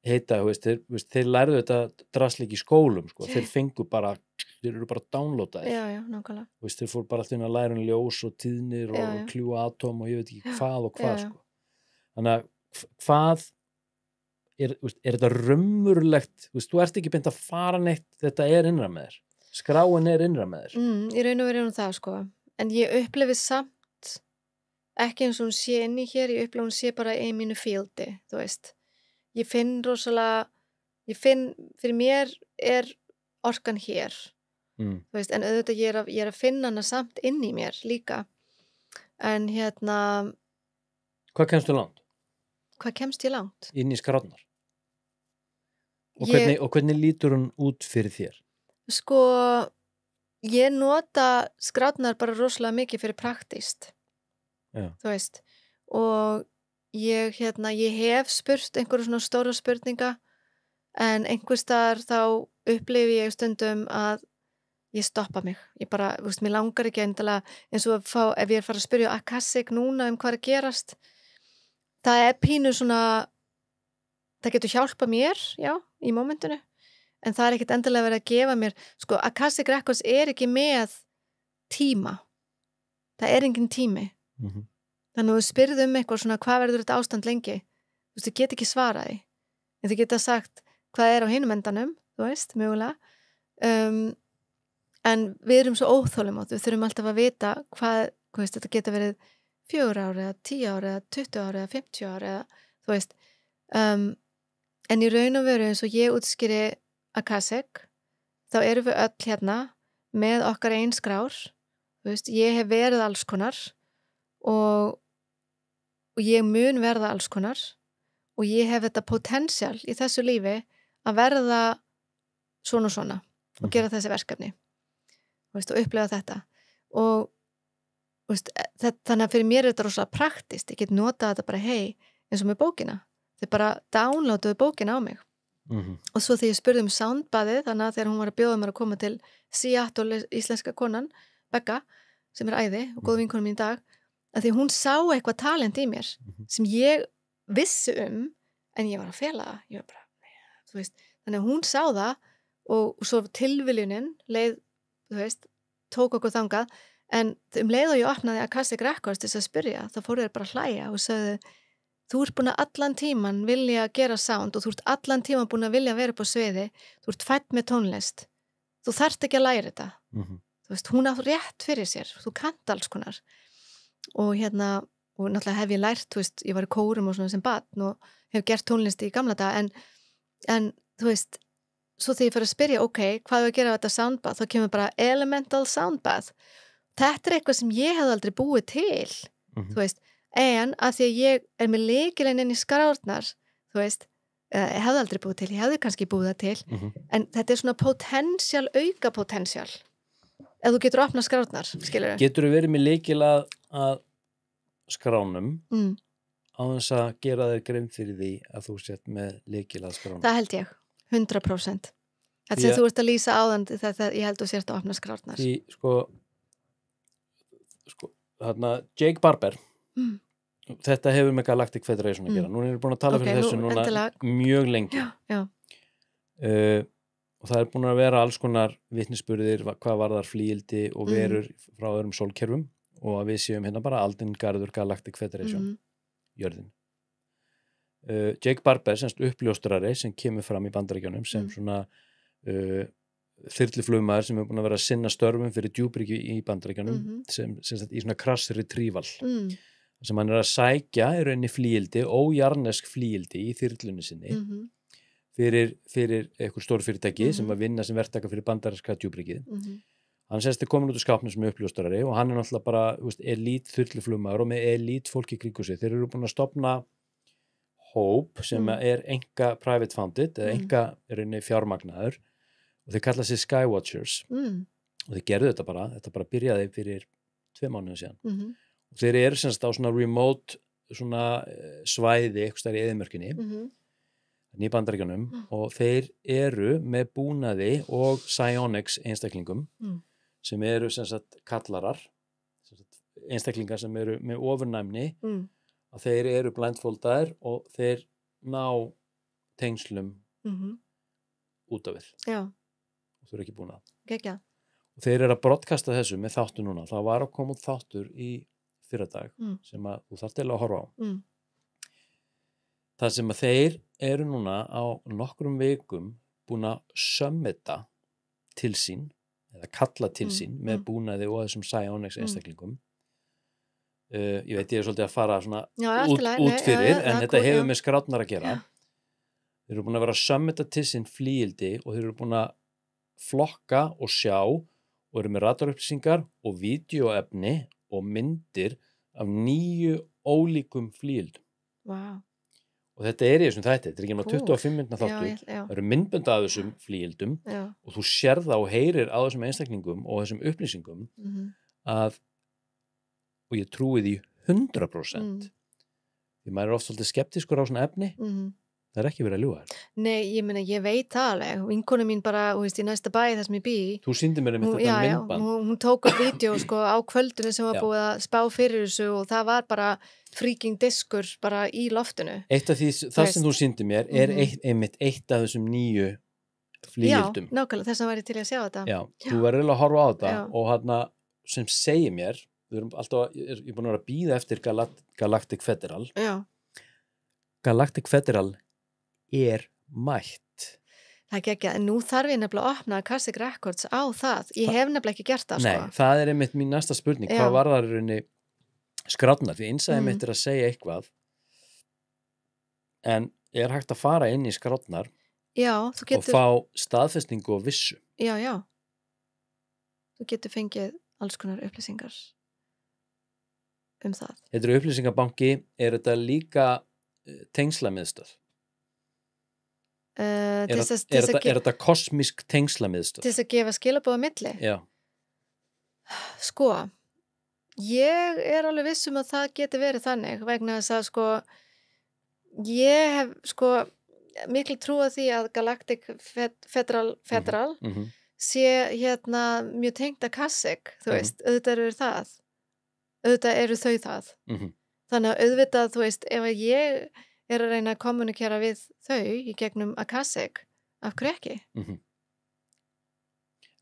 heita, þeir lærðu þetta drasleik í skólum, sko, þeir fengu bara þeir eru bara downloadaðir já, nákvæmlega þeir fóru bara alltaf inn að læra ljós og tíðnir og kljúa atóm og ég veit ekki hvað og hvað sko. Þannig að hvað er þetta raunverulegt þú ert ekki beint að fara neitt þetta er innra með þér, skráin er innra með þér í raun og veru það sko en ég upplifi samt ekki eins og hún sé inni hér, ég upplifi hún sé bara í mínu fieldi, þú veist ég finn rosalega fyrir mér er orkan hér þú veist, en auðvitað ég er að finna hana samt inn í mér líka en Hvað kemstu langt? Hvað kemst ég langt? Inn í skránar og hvernig lítur hún út fyrir þér? Sko ég nota skránar bara rosalega mikið fyrir praktíst þú veist og ég hef spurt einhverju svona stóra spurninga en einhvers staðar þá upplifi ég stundum að ég stoppa mig, ég bara, mér langar ekki endilega eins og ef ég er fara að spyrja Akashic núna hvað er að gerast það er pínu svona það getur hjálpa mér, já, í momentinu en það er ekkert endilega verið að gefa mér sko, Akashic Records er ekki með tíma það er engin tími þannig að þú spyrð eitthvað svona hvað verður þetta ástand lengi þú get ekki svaraði en þú geta sagt hvað er á hinum endanum þú veist, mögulega en við erum svo óþólum við þurfum alltaf að vita hvað þetta geta verið 4 ár eða 10 ár eða 20 ár eða 50 ár eða þú veist en í raun og veru eins og ég útskýri Akashic þá erum við öll hérna með okkar einn skrár þú veist, ég hef verið alls konar og ég mun verða alls konar og ég hef þetta potential í þessu lífi að verða svona og gera þessi verkefni og upplega þetta og þannig að fyrir mér er þetta rosalega praktist, ég get notað þetta bara eins og með bókina, þau bara downloaduðu bókina á mig og svo þegar ég spurði soundbaðið, þannig að þegar hún var að bjóða mér að koma til Seattle, íslenska konan Begga, sem er æði og góð vinkona mín í dag að því hún sá eitthvað talent í mér sem ég vissi en ég var að fela það ég var bara, þú veist, þannig að hún sá það og svo tilviljunin leið, þú veist, tók okkur þangað en leið og ég opnaði Akashic Records til þess að spyrja, þá fóru þeir bara að hlæja og sagði, þú ert búin að allan tíman vilja gera sound og þú ert allan tíman búin að vilja vera upp á sviði þú ert fædd með tónlist þú þarft ekki að læra þetta þú veist, hún á rétt fyrir sér, þú kannt alls konar og og náttúrulega hef ég lært, þú veist, ég var í kórum og svona sem barn og hef gert tónlist í gamla daga en þú veist, svo þegar ég fyrir að spyrja, ok, hvað er að gera á þetta soundbath, þá kemur bara elemental soundbath. Þetta er eitthvað sem ég hef aldrei búið til, þú veist, en að því að ég er með lykilinn inn í skrárnar, þú veist, ég hefði aldrei búið til, ég hefði kannski búið það til, en þetta er svona potential, auka potential, ef þú getur opnað skrárnar, skilurðu. Getur þú verið með lykil að skránum á þess að gera þér grein fyrir því að þú sett með lykil að skránum? Það held ég, 100%. Þetta sem þú ert að lýsa áðan þegar ég held þú sért að opna skrárnar. Því, sko þarna, Jake Barber, þetta hefur með Galactic Federation að gera. Nú erum við búin að tala fyrir þessu núna mjög lengi. Já. Og það er búin að vera alls konar vitnisburðir hvað varðar flíildi og verur frá öðrum sólkerfum og að við séum hérna bara Aldingarður Galactic Federation, jörðin. Jake Barber, semst uppljóstrari sem kemur fram í Bandaríkjunum sem svona þyrluflugmaður sem er búin að vera að sinna störfum fyrir djúpríki í Bandaríkjunum sem sagt í svona crash retrieval sem hann er að sækja í rauninni flíildi, ójarnesk flíildi í þyrlunni sinni fyrir eitthvað stórfyrirtæki sem að vinna sem verktaka fyrir bandaríska djúpríkið. Hann semst er komin út úr skápnum sem uppljóstrari og hann er náttúrulega bara elít þyrluflugmaður og með elít fólki kringu sig. Þeir eru búin að stofna hóp sem er enga private founded eða enga rauninni fjármagnaður og þeir kalla sig Skywatchers og þeir gerðu þetta bara byrjaði fyrir 2 mánuðum síðan Mhm. og þeir eru sem sagt á svona remote svona svæði eitthvað stær í eyðimörkinni Mhm. í Bandaríkjunum og þeir eru með búnaði og psionics einstaklingum sem eru sem sagt kallarar sem sagt, einstaklingar sem eru með ofurnæmni að þeir eru blindfoldaðir og þeir ná tengslum út af við Já, og þau eru ekki búin að geggjað. og þeir eru að broadcasta þessu með þáttu núna það var að koma út þáttur í fyrradag sem að þú þarft til að horfa á það sem að þeir eru núna á nokkrum vikum búin að summita til sín eða kalla til sín með búnaði og þessum psionics einstaklingum ég veit ég er svolítið að fara svona út fyrir en þetta hefur með skrátnar að gera þeir eru búin að vera að summita til sín flíildi og þeir eru búin að flokka og sjá og eru með radarupplýsingar og vídeoefni og myndir af 9 ólíkum flíildum Vá. og þetta er í þessum þætti, þetta er ekki náttúrulega 25 minna þáttur það eru myndbönd af þessum flíildum og þú sérð það og heyrir á þessum einstaklingum og þessum upplýsingum að og ég trúi því 100% því maður er oft svolítið skeptiskur á svona efni það er ekki verið að ljúga þér. Nei, ég meina, ég veit það alveg. Vinkona mín bara, þú veist, í næsta bæ þar sem ég bý. Þú sýndir mér einmitt þetta myndband. Hún tók upp vídeo sko á kvöldinu sem var búið að spá fyrir þessu og það var bara freaking diskur bara í loftinu. Eitt af því, það sem þú sýndir mér er einmitt eitt af þessum 9 flíildum. Já, nákvæmlega, þess að væri til að sjá þetta. Já, þú verður að horfa á þetta og hérna sem segir mér, við erum alltaf, ég er búin að vera að bíða eftir Galactic Federal. Já. Galactic Federal er mætt. Það er ekki, en nú þarf ég nefnilega að opna Akashic Records á það. Ég hef nefnilega ekki gert það, sko. Nei, það er einmitt mín næsta spurning. Hvað var það í rauninni skrátnar? Því innsæði mitt er að segja eitthvað en er hægt að fara inn í skrátnar þú getur... og fá staðfestingu og vissu. Já. Þú getur fengið alls konar upplýsingar það. Þetta er upplýsingabanki, er þetta líka tengslamiðstöð? Er þetta kosmísk tengslamiðstöð? Til þess að gefa skilaboð á milli? Já. Sko, ég er alveg viss að það geti verið þannig vegna þess að sko ég hef sko mikil trú að því að Galactic Federal sé hérna mjög tengt Akashic, þú veist, auðvitað eru þau það. Þannig að auðvitað, þú veist, ef að ég er að reyna að kommunikera við þau í gegnum Akashic, af hverju ekki?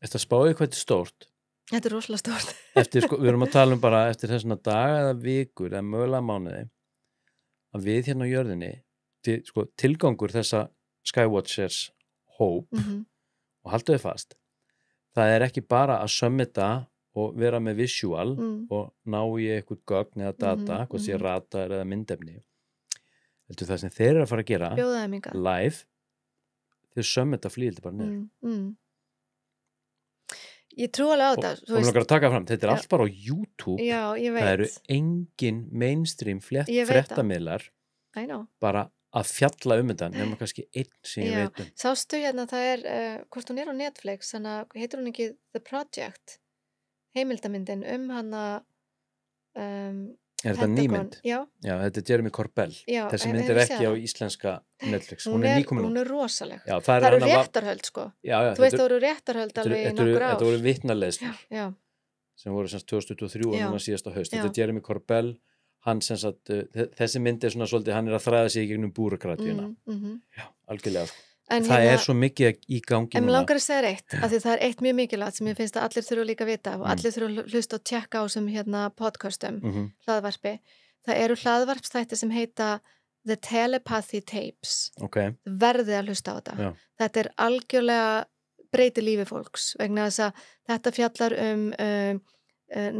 Þetta spáði hvað þetta er stórt? Þetta er rosalega stórt. Eftir, sko, við erum að tala bara eftir þessuna daga eða vikur eða mögulega mánuði að við hérna á jörðinni sko, tilgangur þessa Skywatchers hóp og haltu þið fast það er ekki bara að summita og vera með visual og ná í eitthvað gögn eða data hvað sé radar eða myndefni heldur það sem þeir eru að fara að gera live þeir summita flýldi bara niður Ég trú alveg á þetta og mér langar að taka fram, þetta er allt bara á YouTube ég veit. Það eru engin mainstream fréttamiðlar bara að fjalla þetta nema kannski einn sem ég veit Sástu hérna, það er hvort hún er á Netflix, þannig að heitir hún ekki The Project heimildamyndin hana Er þetta nýmynd? Já, þetta er Jeremy Corbell þessi mynd er ekki á íslenska Netflix hún er nýkomin hún er rosaleg já, það eru réttarhöld sko þú veist það eru réttarhöld alveg í nokkur ár þetta voru vitnaleiðslur sem voru semst 2023 og núna síðast á haust þetta er Jeremy Corbell hann sem sagt þessi mynd er svona svolítið hann er að þræða sig í gegnum búrokratíuna já, algjörlega sko það er svo mikið í gangi en mér langar að segja eitt af því það er eitt mjög mikilvægt sem ég finnst að allir þurfa líka að vita og allir þurfa að hlusta og tjekka á sem hérna podcastum, hlaðvarpi það eru hlaðvarpstætti sem heita The Telepathy Tapes verðið að hlusta á þetta þetta er algjörlega breyti lífi fólks vegna þess að þetta fjallar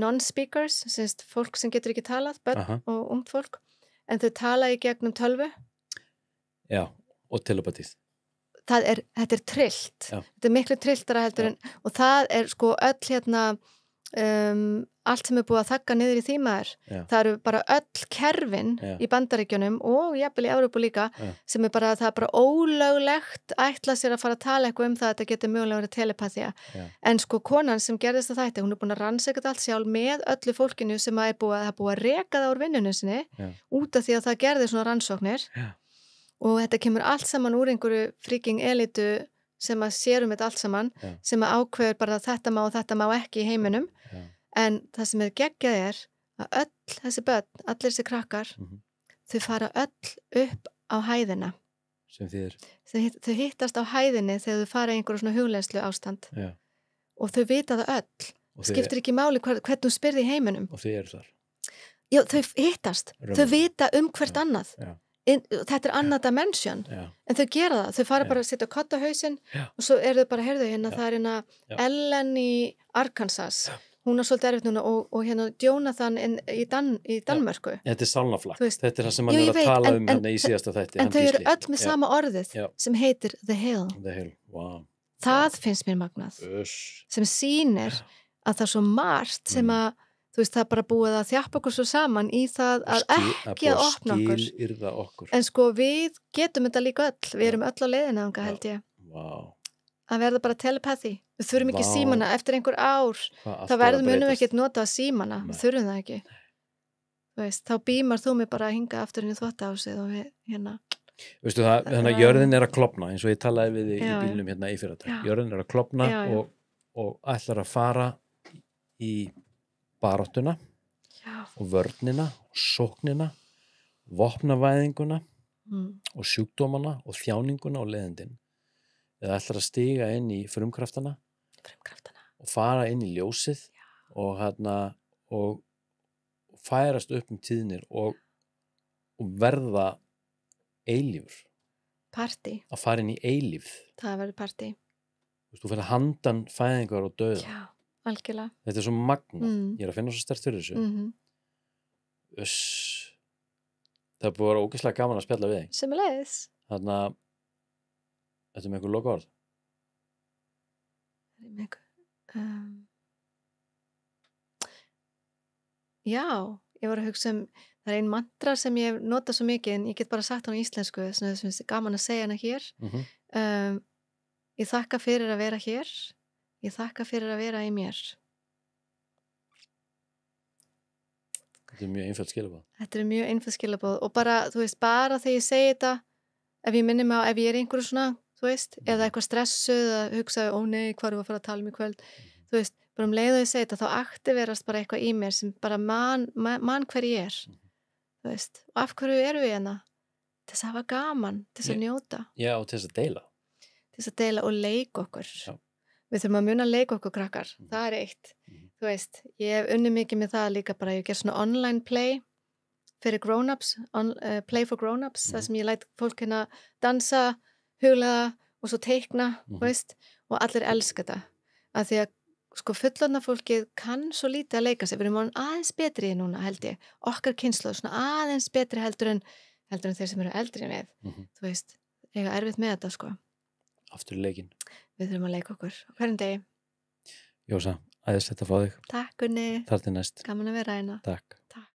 non-speakers fólk sem getur ekki talað, börn og ungt fólk en þau tala í gegnum tölvu og telepatið þetta er trillt þetta er miklu trilltara heldur en og það er sko öll hérna allt sem búið að þagga niður í því maður. Já. Það eru bara öll kerfin Já. í Bandaríkjunum og jafnvel í Evrópu líka Já. sem það er bara ólöglegt ætla sér að fara að tala eitthvað það að þetta getur mögulega verið telepatía. Já. En sko konan sem gerðist að þætti, hún búin að rannsaka þetta allt sjálf með öllu fólkinu sem það er búið að reka það úr vinnunum sinni Já. út af því að það gerði svona rannsóknir. Já. Og þetta kemur allt saman úr einhverju freaking elitu sem að sérum þetta allt saman, Já. sem að ákveður bara að þetta má og þetta má ekki í heiminum. Já. En það sem geggjað að öll þessi börn, allir þessi krakkar, þau fara öll upp á hæðina. Sem þýðir? Þau hittast á hæðinni þegar þau fara í einhverju svona hugleiðslu ástand. Já. Og þau vita það öll. Skiptir ekki máli hvernig þú spyrði í heiminum. Og þau eru þar? Já, þau hittast. Þau vita hvert annað. Já. Þetta er annað dimension. Já. En þau gera það. Þau fara bara að setja kotta hausinn og svo þau bara, heyrðu, það er hérna Ellen í Arkansas. Já. Hún svolítið erfitt núna og hérna Jonathan í Danmörku. Þetta er sálnaflakk. Þetta er það sem hann að tala hérna í síðasta þætti. En þau eru öll með sama orðið sem heitir The Hill. The Hill, wow. Það finnst mér magnað. Sem sýnir að það er svo margt sem að það er bara búið að þjappa okkur svo saman í það að ekki að opna okkur. En sko við getum þetta líka öll. Við erum öll á leiðina þangað held ég. Wow. Að verða bara telepathy. Við þurfum ekki símana eftir einhver ár. Það verðum munum ekki nota símana. Við þurfum það ekki. Þá býmar þú mig bara að hinga aftur inn í þvottahúsið og við hérna. Veistu það, þannig að jörðin er að klofna eins og ég talaði við þig í bílnum hérna í fyrradag. Jörðin er að klofna og ætlar að fara í baráttuna og vörnina og sóknina, vopnavæðinguna og sjúkdómana og þjáninguna og leiðindin. Eða ætlar að stíga inn í frumkraftana og fara inn í ljósið og færast upp tíðnir og verða eilífur. Partí. Að fara inn í eilífð. Það verður partí. Þú fyrir handan fæðingar og dauða. Já, algjörlega. Þetta er svo magna. Ég er að finna svo sterkt fyrir þessu. Það er búið að vera ógeðslega gaman að spjalla við þig. Sömuleiðis. Þannig að þetta með einhver lokaorð? Já, ég var að hugsa það er ein mantra sem ég nota svo mikið en ég get bara sagt hann í íslensku sem er gaman að segja hana hér. Ég þakka fyrir að vera hér. Ég þakka fyrir að vera í mér. Þetta er mjög einföld skilaboð. Þetta er mjög einföld skilaboð og bara, bara þegar ég segi þetta ef ég minni mig á, ef ég er einhverju svona eða eitthvað stressuð að hugsa, ó nei, hvað erum við að fara að tala í kvöld bara leið og ég segi þetta, þá aktiverast bara eitthvað í mér sem bara man hver ég er og af hverju eru við hérna til þess að hafa gaman, til þess að njóta og til þess að deila og leika okkur við þurfum að muna að leika okkur krakkar það er eitt, ég hef unnið mikið með það líka bara, ég ger svona online play fyrir grown-ups, play for grown-ups það sem ég læt fólk hérna dansa huglega og svo teikna og allir elska þetta af því að sko fullorðna fólkið kann svo lítið að leika sig, við erum aðeins betri núna held ég, okkar kynslóð svona aðeins betri heldur en þeir sem eru eldri en við eiga erfitt með þetta sko aftur í leikinn við þurfum að leika okkur á hverjum degi Jósa, æðislegt að fá þig Takk Gunni, þar til næst gaman að vera hérna Takk